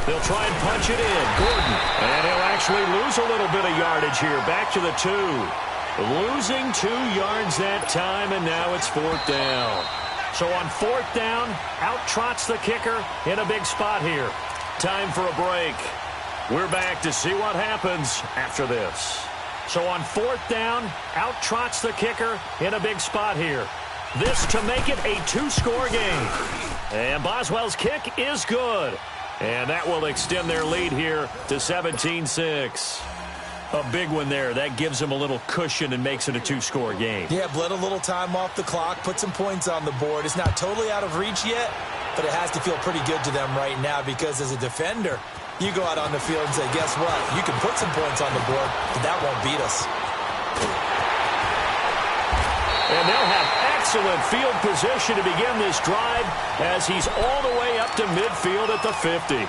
They'll try and punch it in. Gordon. And he'll actually lose a little bit of yardage here. Back to the 2. Losing 2 yards that time, and now it's 4th down. So on 4th down, out trots the kicker in a big spot here. Time for a break. We're back to see what happens after this. So on 4th down, out trots the kicker in a big spot here. This to make it a 2-score game. And Boswell's kick is good. And that will extend their lead here to 17-6. A big one there. That gives them a little cushion and makes it a 2-score game. Yeah, bled a little time off the clock, put some points on the board. It's not totally out of reach yet, but it has to feel pretty good to them right now because as a defender, you go out on the field and say, guess what? You can put some points on the board, but that won't beat us. And they'll have excellent field position to begin this drive as he's all the way up to midfield at the 50.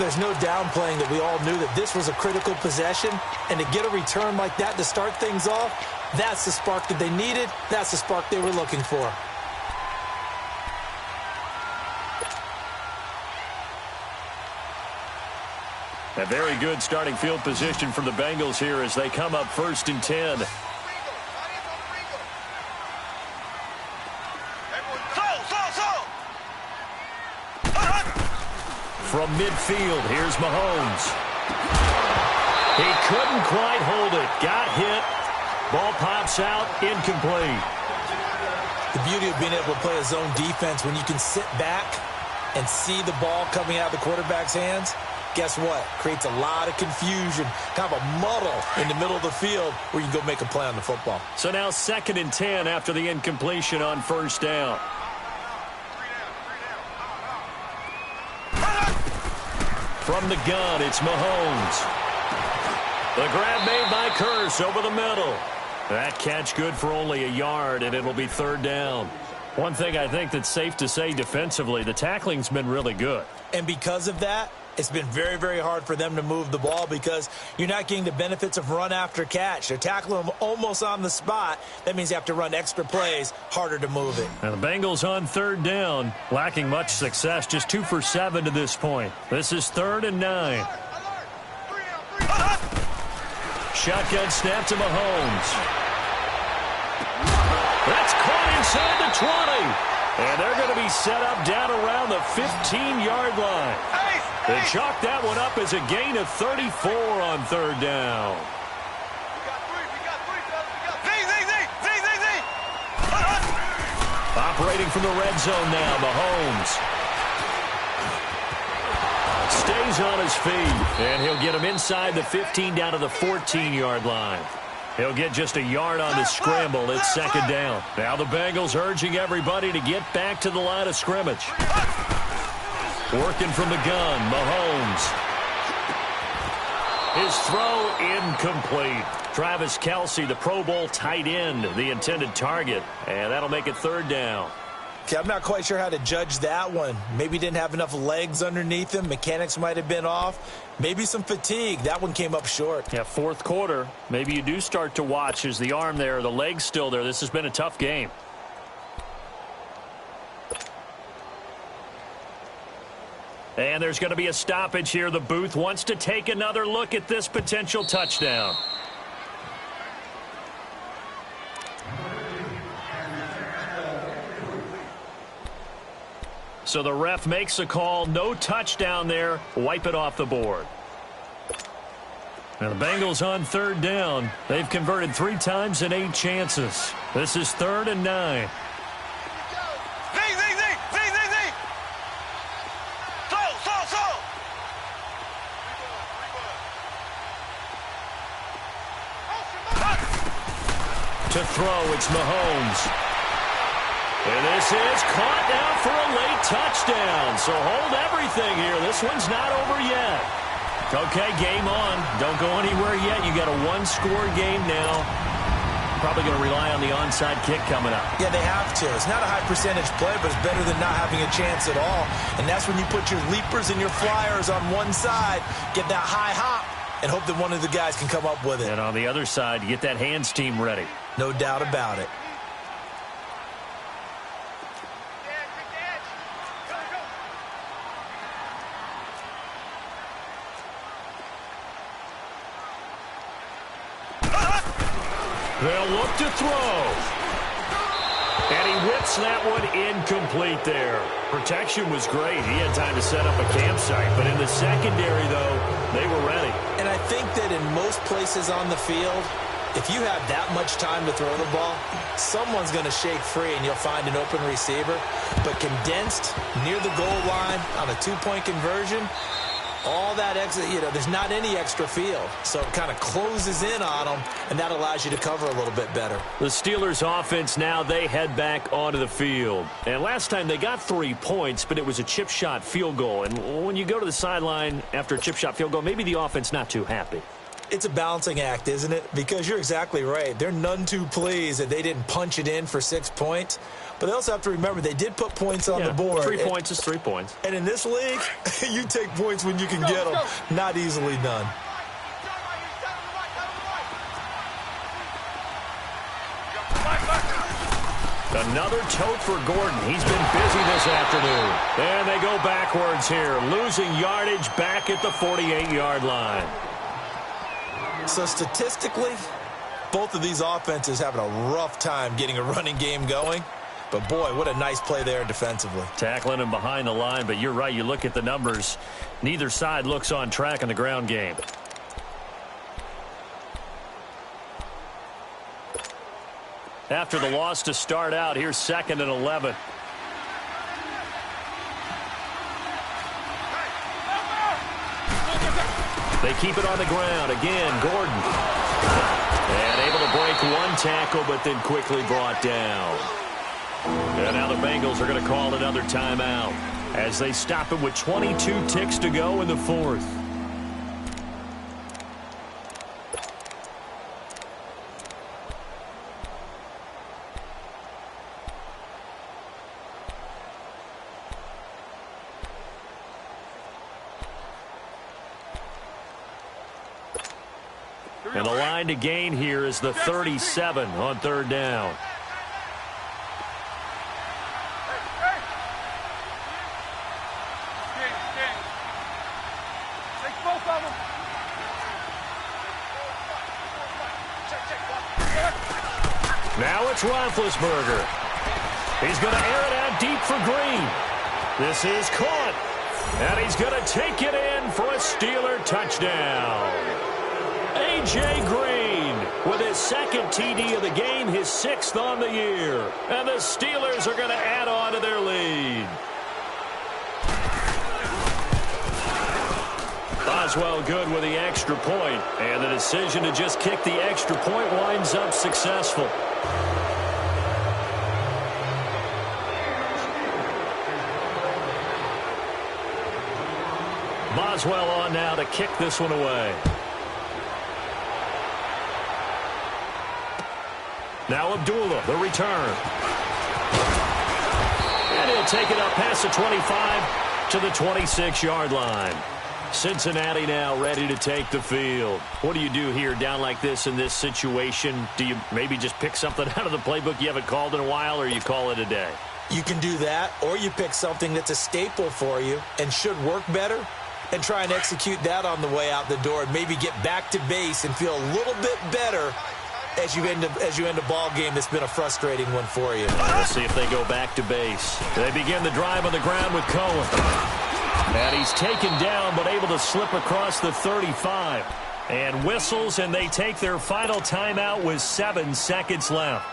There's no downplaying that we all knew that this was a critical possession, and to get a return like that to start things off, that's the spark that they needed. That's the spark they were looking for. A very good starting field position for the Bengals here as they come up 1st and 10. From midfield, here's Mahomes. He couldn't quite hold it. Got hit. Ball pops out, incomplete. The beauty of being able to play a zone defense when you can sit back and see the ball coming out of the quarterback's hands, guess what? Creates a lot of confusion, kind of a muddle in the middle of the field where you can go make a play on the football. So now 2nd and 10 after the incompletion on 1st down. From the gun, it's Mahomes. The grab made by Curse over the middle. That catch good for only a yard, and it'll be 3rd down. One thing I think that's safe to say defensively, the tackling's been really good. And because of that, it's been very, very hard for them to move the ball because you're not getting the benefits of run after catch. They're tackling them almost on the spot. That means you have to run extra plays, harder to move it. And the Bengals on 3rd down, lacking much success, just 2 for 7 to this point. This is 3rd and 9. Shotgun snap to Mahomes. That's caught inside the 20. And they're going to be set up down around the 15-yard line. They chalk that one up as a gain of 34 on 3rd down. Operating from the red zone now, Mahomes. Stays on his feet, and he'll get him inside the 15 down to the 14-yard line. He'll get just a yard on the scramble. It's 2nd down. Now the Bengals urging everybody to get back to the line of scrimmage. Working from the gun, Mahomes. His throw incomplete. Travis Kelce, the Pro Bowl tight end, the intended target. And that'll make it 3rd down. Okay, I'm not quite sure how to judge that one. Maybe didn't have enough legs underneath him. Mechanics might have been off. Maybe some fatigue. That one came up short. Yeah, 4th quarter. Maybe you do start to watch as the arm there, the leg's still there. This has been a tough game. And there's going to be a stoppage here. The booth wants to take another look at this potential touchdown. So the ref makes a call. No touchdown there. Wipe it off the board. Now the Bengals on 3rd down. They've converted 3 times in 8 chances. This is 3rd and 9. To throw, it's Mahomes. And this is caught now for a late touchdown. So hold everything here. This one's not over yet. Okay, game on. Don't go anywhere yet. You got a 1-score game now. Probably going to rely on the onside kick coming up. Yeah, they have to. It's not a high percentage play, but it's better than not having a chance at all. And that's when you put your leapers and your flyers on one side, get that high hop, and hope that one of the guys can come up with it. And on the other side, you get that hands team ready. No doubt about it. They'll look to throw. And he whips that one incomplete there. Protection was great. He had time to set up a campsite. But in the secondary, though, they were ready. And I think that in most places on the field, if you have that much time to throw the ball, someone's going to shake free and you'll find an open receiver. But condensed near the goal line on a 2-point conversion, all that extra, there's not any extra field. So it kind of closes in on them, and that allows you to cover a little bit better. The Steelers offense now, they head back onto the field. And last time they got 3 points, but it was a chip shot field goal. And when you go to the sideline after a chip shot field goal, maybe the offense not too happy. It's a balancing act, isn't it? Because you're exactly right. They're none too pleased that they didn't punch it in for 6 points. But they also have to remember they did put points on the board. 3 points is 3 points. And in this league, you take points when you can get them. Not easily done. Another tote for Gordon. He's been busy this afternoon. And they go backwards here, losing yardage back at the 48-yard line. So statistically, both of these offenses having a rough time getting a running game going. But, boy, what a nice play there defensively. Tackling him behind the line, but you're right. You look at the numbers. Neither side looks on track in the ground game. After the loss to start out, here's 2nd and 11. They keep it on the ground. Again, Gordon. And able to break one tackle, but then quickly brought down. And now the Bengals are going to call another timeout as they stop it with 22 ticks to go in the 4th. And the line to gain here is the 37 on 3rd down. Now it's Roethlisberger. He's going to air it out deep for Green. This is caught. And he's going to take it in for a Steeler touchdown. A.J. Green with his 2nd TD of the game, his 6th on the year. And the Steelers are going to add on to their lead. Boswell good with the extra point, and the decision to just kick the extra point winds up successful. Boswell on now to kick this one away. Now Abdullah, the return. And he'll take it up past the 25 to the 26-yard line. Cincinnati now ready to take the field. What do you do here down like this in this situation? Do you maybe just pick something out of the playbook you haven't called in a while, or you call it a day? You can do that, or you pick something that's a staple for you and should work better and try and execute that on the way out the door and maybe get back to base and feel a little bit better as you end a ball game that's been a frustrating one for you. Let's see if they go back to base. They begin the drive on the ground with Cohen. And he's taken down but able to slip across the 35. And whistles, and they take their final timeout with 7 seconds left.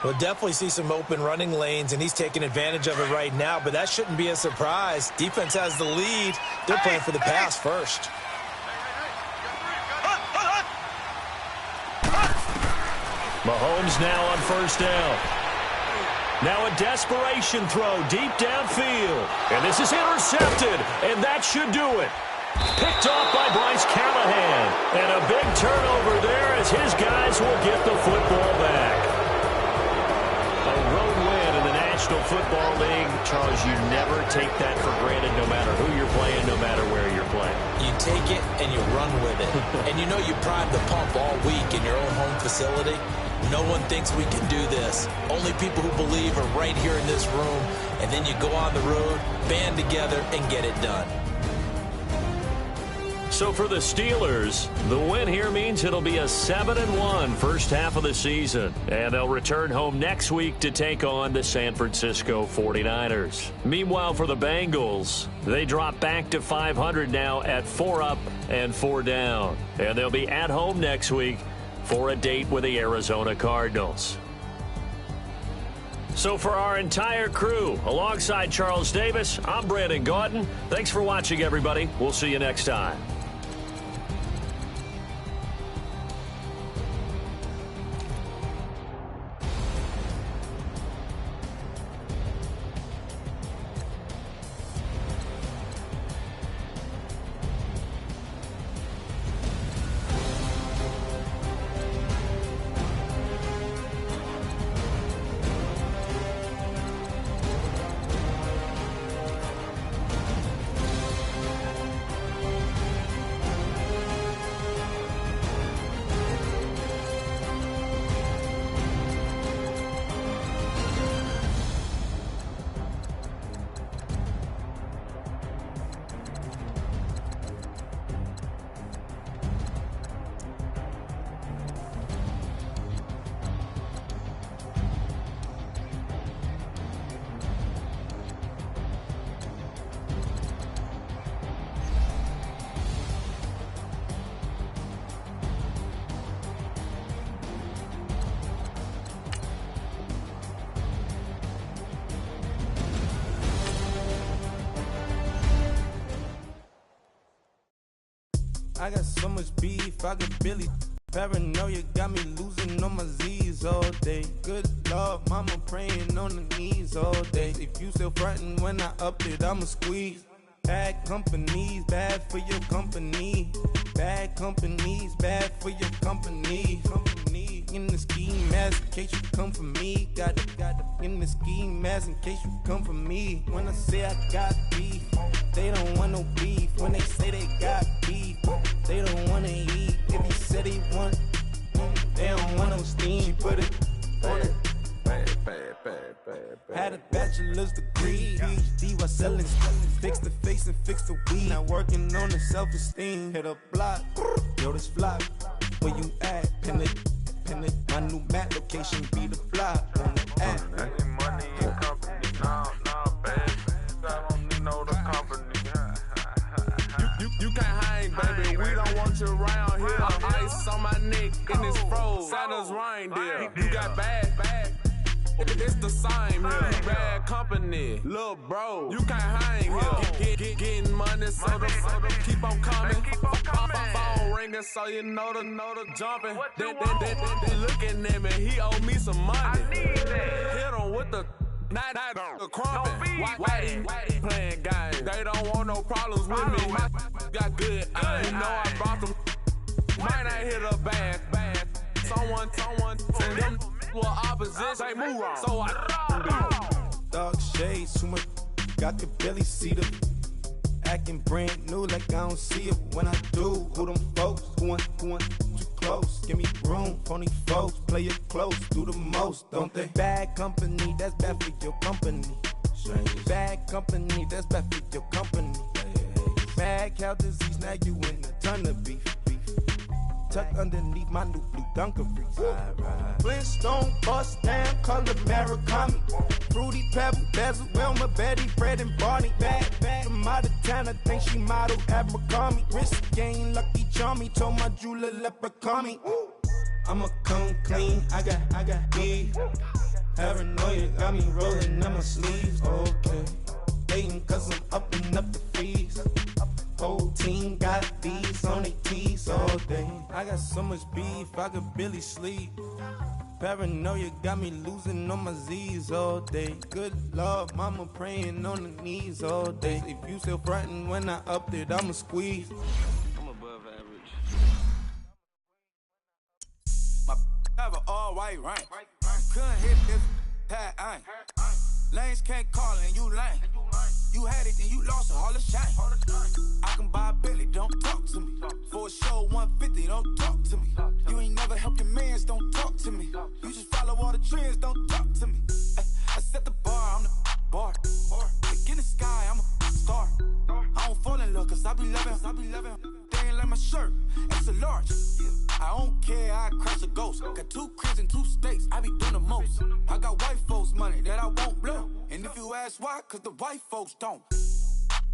We'll definitely see some open running lanes, and he's taking advantage of it right now, but that shouldn't be a surprise. Defense has the lead. They're playing for the pass first. Mahomes now on 1st down. Now a desperation throw deep downfield. And this is intercepted, and that should do it. Picked off by Bryce Callahan. And a big turnover there as his guys will get the football back. A road win in the National Football League. Charles, you never take that for granted no matter who you're playing, no matter where you're playing. You take it and you run with it. And you know you prime the pump all week in your own home facility. No one thinks we can do this. Only people who believe are right here in this room. And then you go on the road, band together, and get it done. So for the Steelers, the win here means it'll be a 7-1 first half of the season. And they'll return home next week to take on the San Francisco 49ers. Meanwhile, for the Bengals, they drop back to 500 now at 4 up and 4 down. And they'll be at home next week for a date with the Arizona Cardinals. So for our entire crew, alongside Charles Davis, I'm Brandon Gaudin. Thanks for watching, everybody. We'll see you next time. I got so much beef, I could Billy. Paranoia got me losing on my Z's all day. Good Lord, mama praying on the knees all day. If you still frontin' when I up it, I'ma squeeze. Bad companies, bad for your company. Bad companies, bad for your company. Company in the ski mask in case you come for me. Got it in the ski mask in case you come for me. When I say I got beef, they don't want no beef. When they say they got beef, they don't wanna eat. If you said he want, they don't want no steam. She put it on it. Had a bachelor's degree, PhD while selling. Fix the face and fix the weed. Now working on the self-esteem. Hit a block, yo this flop. Where you at? Pin it. My new map location be the flop on the app. Any money in company, nah, baby. I don't need no the company. You can't hang, baby. We don't want you around here. Ice on my neck in this froze. Santa's reindeer. You got bad. It's the same here. Bad company, little bro. You can't hang here. Getting money, so the keep on coming. Phone ringing, so you know the jumping. They looking at me. He owe me some money. Hit him with the. Not the crumpin'. Whitey playing games. They don't want no problems with me. Got good. I know I brought them. Might not hit a bad. Someone send them to opposition. They move wrong. So I dog shades too much. Got the belly see them. Acting brand new like I don't see it when I do. Who them folks? Who want too close? Give me room. Phony folks play it close. Do the most, don't they? Bad company, that's bad for your company. Bad company, that's bad for your company. Mad cow disease, now you in a ton of beef. Tucked underneath my new blue Dunkaroos. Flintstone, bust down, color Murakami. Fruity Pebble, Basil, Wilma, Betty, Fred, and Barney. Bad from out of town, I think she model Abercrombie. Wrist game, Lucky Charmy, told my jeweler leprechaun me. I'ma come clean, I got beef. Paranoia got me rolling on my sleeves. Okay, dating cause I'm upping up the fees. Whole team got these on their tees all day. I got so much beef, I could barely sleep. Paranoia got me losing on my Z's all day. Good Lord, mama praying on the knees all day. If you still frontin' when I up it, I'ma squeeze. I'm above average. My have an all white rank. Couldn't hit this tag ain't. Lanes can't call and you lame. You had it, then you lost it, all the shame. I can buy a Billy, don't talk to me. For a show 150, don't talk to me. You ain't never helped your mans, don't talk to me. You just follow all the trends, don't talk to me. I set the bar, I'm the bar. Like in the sky, I'm a star. I don't fall in love, cause I be loving. They ain't like my shirt, it's a large. I don't care, I crash a ghost. Got 2 cribs in 2 states, I be doing the most. I got white folks' money that I won't blow. And if you ask why, cause the white folks don't.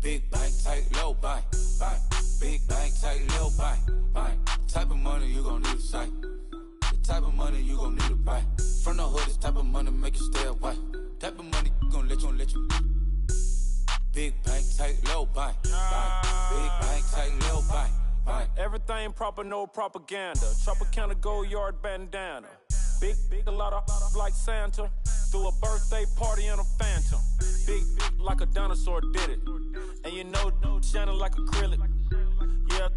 Big bank, tight, low bank. Big bank, tight, low bank. Type of money you gon' need to sight. The type of money you gon' need to buy. From the hood, this type of money make you stay away. Type of money gon' let you. Big bank, tight, low bank. Big bank, tight, low bank. Everything proper, no propaganda. Tropicana gold yard bandana. Big, a lot of like Santa. Threw a birthday party in a phantom. Big like a dinosaur did it. And you know, shining like acrylic. Yeah,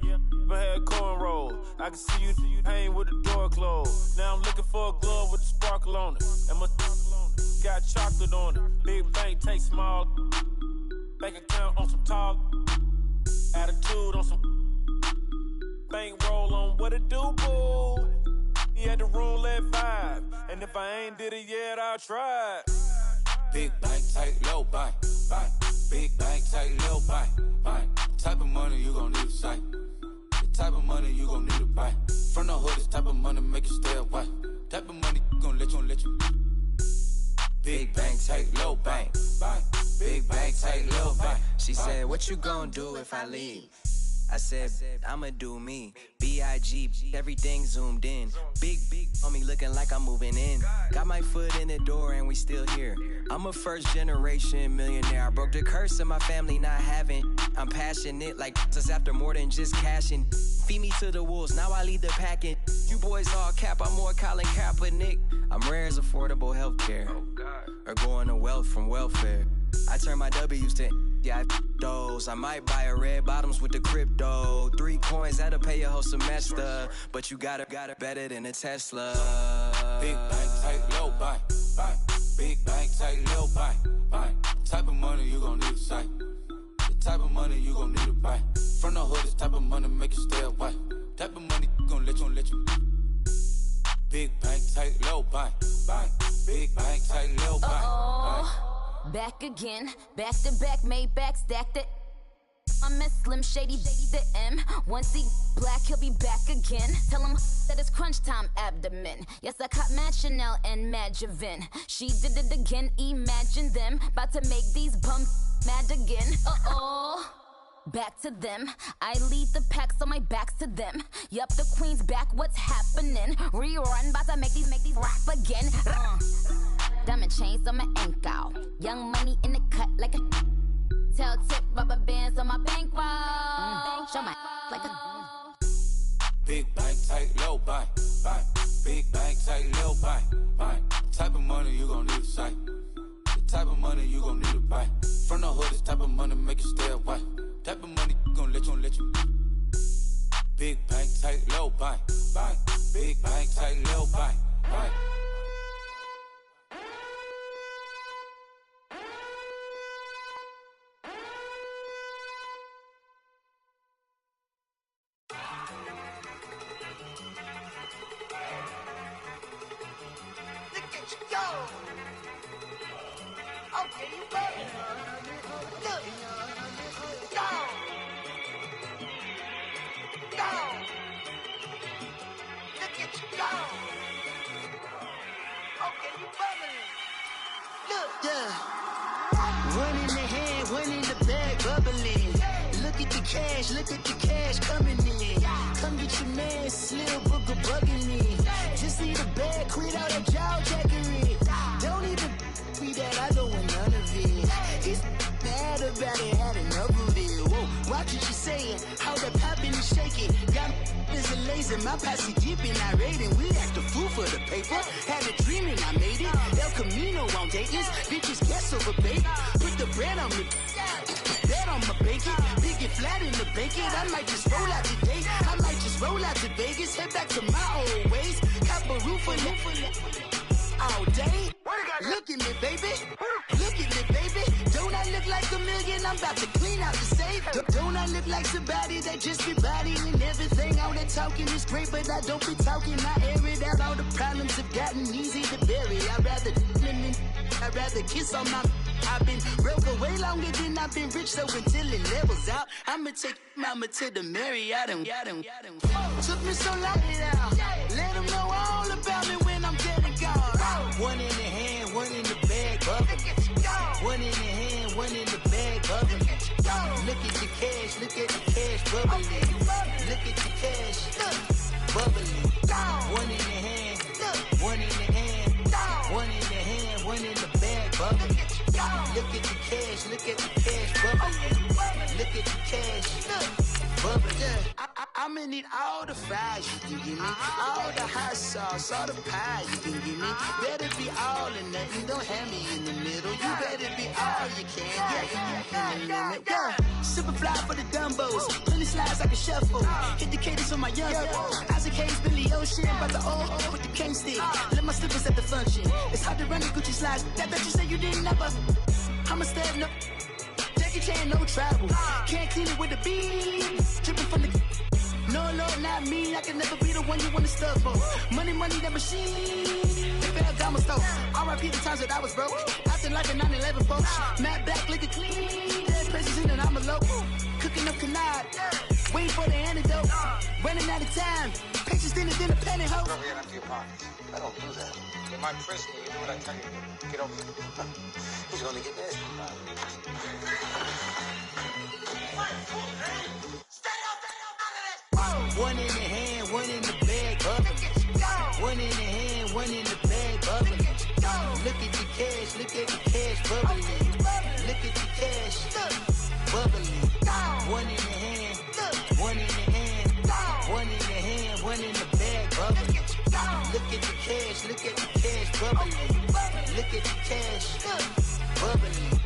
but had cornrows. I can see you hang with the door closed. Now I'm looking for a glove with a sparkle on it. And my got chocolate on it. Big bank take small. Bank account on some talk. Attitude on some. Bank roll on what it do, boo. He had the roulette vibe. And if I ain't did it yet, I'll try. Big bank, tight, low bank. Big bank, tight, low bank. Type of money you gon' need to sight. The type of money you gon' need to buy. From the hood, this type of money make you stay away. Type of money gon' let you. Big bank, tight, low bank. Big bank, tight, low bank. She said, what you gon' do if I leave? I said, I'ma do me. B.I.G. Everything zoomed in. Big on me looking like I'm moving in. Got my foot in the door and we still here. I'm a first generation millionaire. I broke the curse of my family not having. I'm passionate like just after more than just cashing. Feed me to the wolves, now I lead the pack. And you boys all cap, I'm more Colin Kaepernick. I'm rare as affordable healthcare. Or going to wealth from welfare. I turn my W's to those. I might buy a red bottoms with the crypto. 3 coins, that'll pay your whole semester. But you got it better than a Tesla. Big bank, tight, low, buy. Big bank, tight, low, buy. Type of money you gon' need to sight. The type of money you gon' need to buy. From the hood, this type of money make you stay away. Type of money gon' let you. Big bank, tight, low, buy. Big bank, tight, low, buy. Back again, back to back, made back, stacked it. I'm a Slim Shady, the M. Once he black, he'll be back again. Tell him that it's crunch time abdomen. Yes, I caught Mad Chanel and Mad Javin. She did it again, imagine them. About to make these bums mad again. Back to them. I lead the pack, so my back's to them. Yup, the queen's back, what's happening? Rerun, about to make these rap again. Diamond chains on my ankle. Young money in the cut like a tail tip, rubber bands on my bankroll. Show my like a big bank, tight, low, buy. Big bank, tight, low, buy. Type of money you gon' need to sight. The type of money you gon' need to buy. From the hood, this type of money make you stay away. Type of money gon' let you. Big bank, tight, low, buy. Big bank, tight, low, buy. Look at the cash coming in. Come get your man, Slim Booker bugging me. Just need a bag, quit all that jaw jackery. Don't even be that, I don't want none of it. He's mad about it, had enough of it. Whoa, watch what you saying, how that poppin' and shaking. Got is a lazy, my posse deep and I raiding. We act a fool for the paper. Had a dream and I made it. El Camino on Dayton's, bitches guess over baby. Put the bread on me. Bet on my bacon, big and flat in the bacon. I might just roll out today. I might just roll out to Vegas, head back to my old ways. Cop a roof for all day. Look at me, baby. Look at me, baby. Don't I look like a million? I'm about to clean out the safe. Don't I look like somebody that just be bodying everything? All that talking is great, but I don't be talking. I air it out. All the problems have gotten easy to bury. I'd rather kiss on my. I've been broke for way longer than I've been rich, so until it levels out, I'ma take mama to the Marriott and took me so long out. Let them know all about me when I'm dead and gone. One in the hand, one in the bag, bubbling. One in the hand, one in the bag, bubbling. Look at the cash, bubbling. Look at the cash, bubbling. One in the hand, one in the hand, one in the hand, one in the bag, bubbling. Look at the cash, bubbling. Look at the cash, bubbling. I'ma need all the fries you can give me, all the hot sauce, all the pie you can give me. Better be all or nothing, don't have me in the middle. You better be all you can, yeah. Super fly for the dumbos, plenty slides like a shuffle. Hit the cadence for my young Isaac Hayes, Billy Ocean, but the old with the cane stick. Let my slippers at the function. It's hard to run the Gucci slides. That bet you say you didn't never. I'ma step no. Jackie Chan, no travel. Can't clean it with the beat. Dripping from the. No, not me. I can never be the one you wanna stuff for. Money, that machine. They fell down my stove. R.I.P. the times that I was broke. Acting like a 9/11 folks. Matt back, liquor clean. Dead presents in an envelope. Cooking up canard. Waiting for the antidote. Running out of time. Pictures thinner than a pantyhose. Over here, empty your pockets. I don't do that. In my prison, you do what I tell you to. Get over here. He's gonna get nasty. One in the hand, one in the bag, bubbling. One in the hand, one in the bag, bubbling. Look at the cash, bubbling. Look at the cash, bubbling. One in the hand, one in the hand, the cash, look at the cash bubbling. Look at the cash bubbling.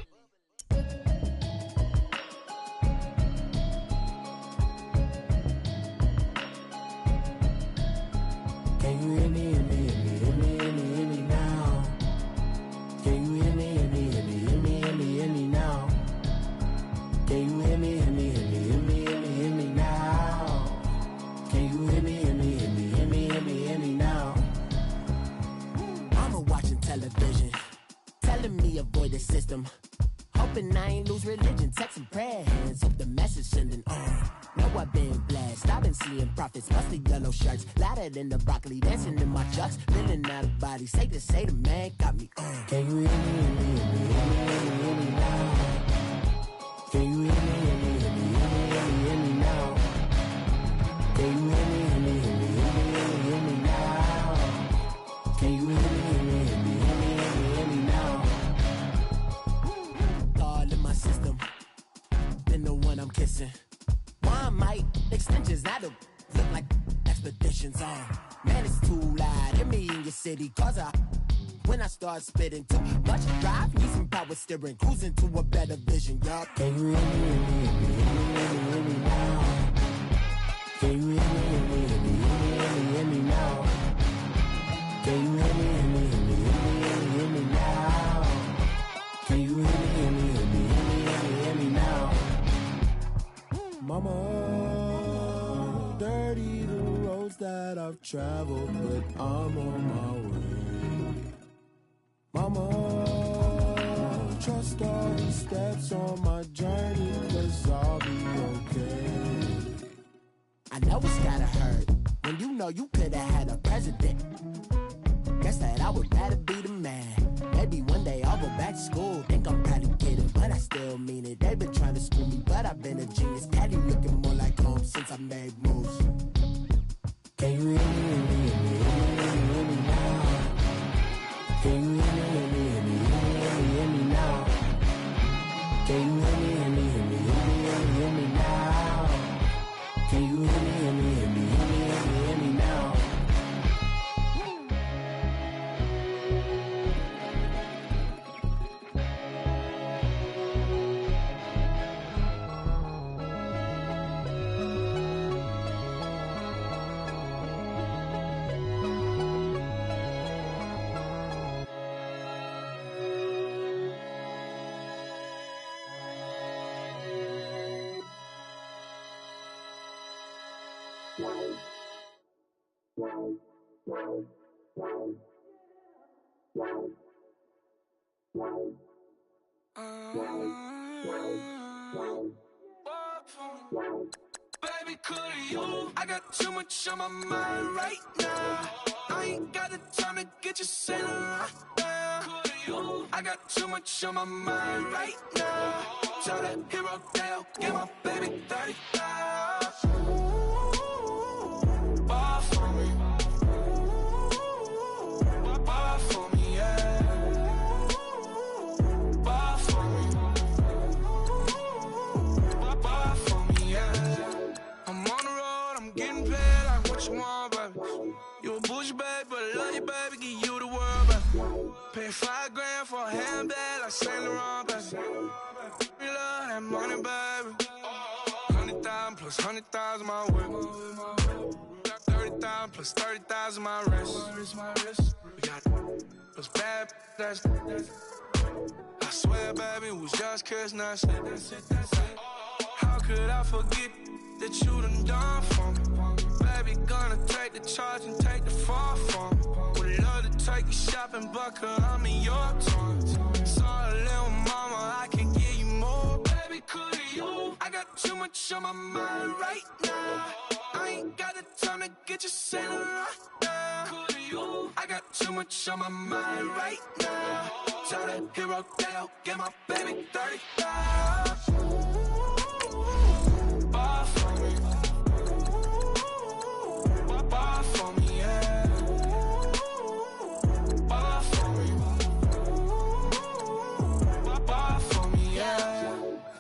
Can you hear me, hear me, hear me, hear me, hear me, hear me now? Can you hear me, hear me, hear me, hear me, hear me, hear me now? Can you hear me, hear me, hear me, hear me, hear me, hear me now? Can you hear me, hear me, hear me, hear me, hear me, hear me now? Mama watching television, telling me avoid the system. Hoping I ain't lose religion, texting prayer hands up the message sending on. Know I've been blessed, I've been seeing prophets, mostly yellow shirts, louder than the broccoli, dancing in my chucks, feeling out of body, say the man got me on. Can you hear me, hear me, hear me, hear me, hear me, hear me now? Can you hear me, hear me, hear me, hear me, hear me, hear me now? Can you hear me, hear me, hear me, hear me, hear me, hear me now? Can you hear me, hear me, hear me, hear me, hear me, hear me now? All in my system, then the one I'm kissing. One might extensions that'll look like expeditions on. Man, it's too loud. Hear me in your city, cause when I start spitting too much drive, need some power steering, cruising to a better vision, y'all. Can you hear me, hear me, hear me, hear me, hear me, hear me now? Can you hear me, hear me, hear me, hear me, hear me, hear me now? Can you hear me, hear me, hear me, hear me, hear me, hear me now? Can you hear me, hear me, hear me, hear me, hear me, hear me now? Mama, dirty the roads that I've traveled, but I'm on my way. Mama, trust all the steps on my journey, 'cause I'll be okay. I know it's gotta hurt when you know you could've had a president. Guess that I would rather be the man. Maybe one day I'll go back to school. Think I'm probably kidding, but I still mean it. They've been trying to school me, but I've been a genius. Daddy looking more like home since I made moves. Can you hear me, hear me, hear me, hear me, hear me now? Can you hear me, hear me, hear me, hear me, hear me, hear me now? Can you hear me, hear me, hear me, hear me, hear me, hear me now? Can you hear me, hear me, hear me, hear me, hear me, hear me now? Baby, could you? I got too much on my mind right now. I ain't got the time to get you sitting right now. Could you? I got too much on my mind right now. Tell that hero Dale, get my baby 30,000. Ball for me. Ball for me, yeah. Ball for me. Ball for me, yeah. I'm on the road, I'm getting paid like what you want, baby. You a bougie, baby, but I love you, baby, give you the world, baby. Pay $5 for a handbag like Saint Laurent, baby. We love that money, baby. 100,000 plus 100,000 my whip. Got 30,000 plus 30,000 my wrist. We got those bad, that's I swear, baby, it was just kissing, that's it. How could I forget that you done for me? Baby, gonna take the charge and take the fall from me. Would love to take you shopping, but I'm in your town. Sorry, little mama, I can give you more. Baby, could you? I got too much on my mind right now. I ain't got the time to get you sitting right now. Could you? I got too much on my mind right now. Tell that hero Dale, get my baby 30,000. Ball for me. Ball for me, yeah. Ball for me. Ball for me, yeah.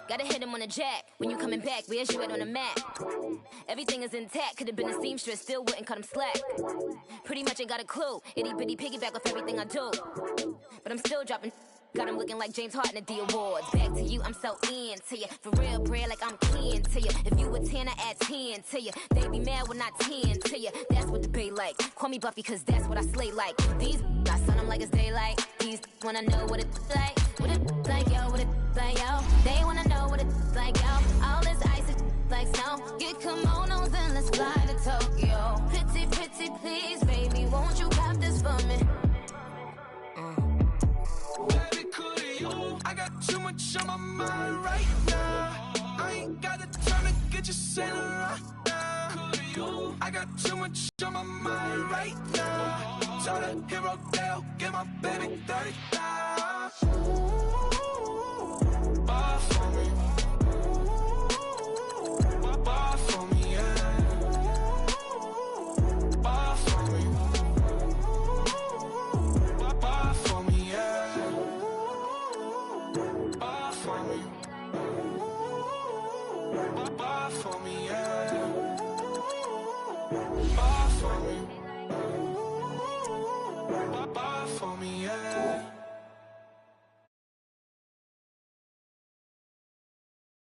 Gotta hit him on the jack. When you coming back, where's you at on the map? Everything is intact. Could have been a seamstress, still wouldn't cut him slack. Pretty much ain't got a clue. Itty bitty piggyback off everything I do. But I'm still dropping. Got him looking like James Harden at the awards. Back to you, I'm so into you. For real, prayer like I'm keen to you. If you a 10, I add 10 to you. They be mad when I 10 to you. That's what the bay like. Call me Buffy, cause that's what I slay like. These I sun them like it's daylight. These wanna know what it's like. What it like, yo, what it like, yo. They wanna know what it's like, yo. All this ice is like snow. Get kimonos and let's fly to Tokyo. Pretty, pretty, please, baby, won't you cop this for me? Baby, could you? I got too much on my mind right now. I ain't got the time to get you sent right now. Could you? I got too much on my mind right now. Tell the hero Dale, get my baby 30,000. Bar for me. Bar for me, yeah. Bar for me. Bar for me, yeah. Bar for me. Bar for me,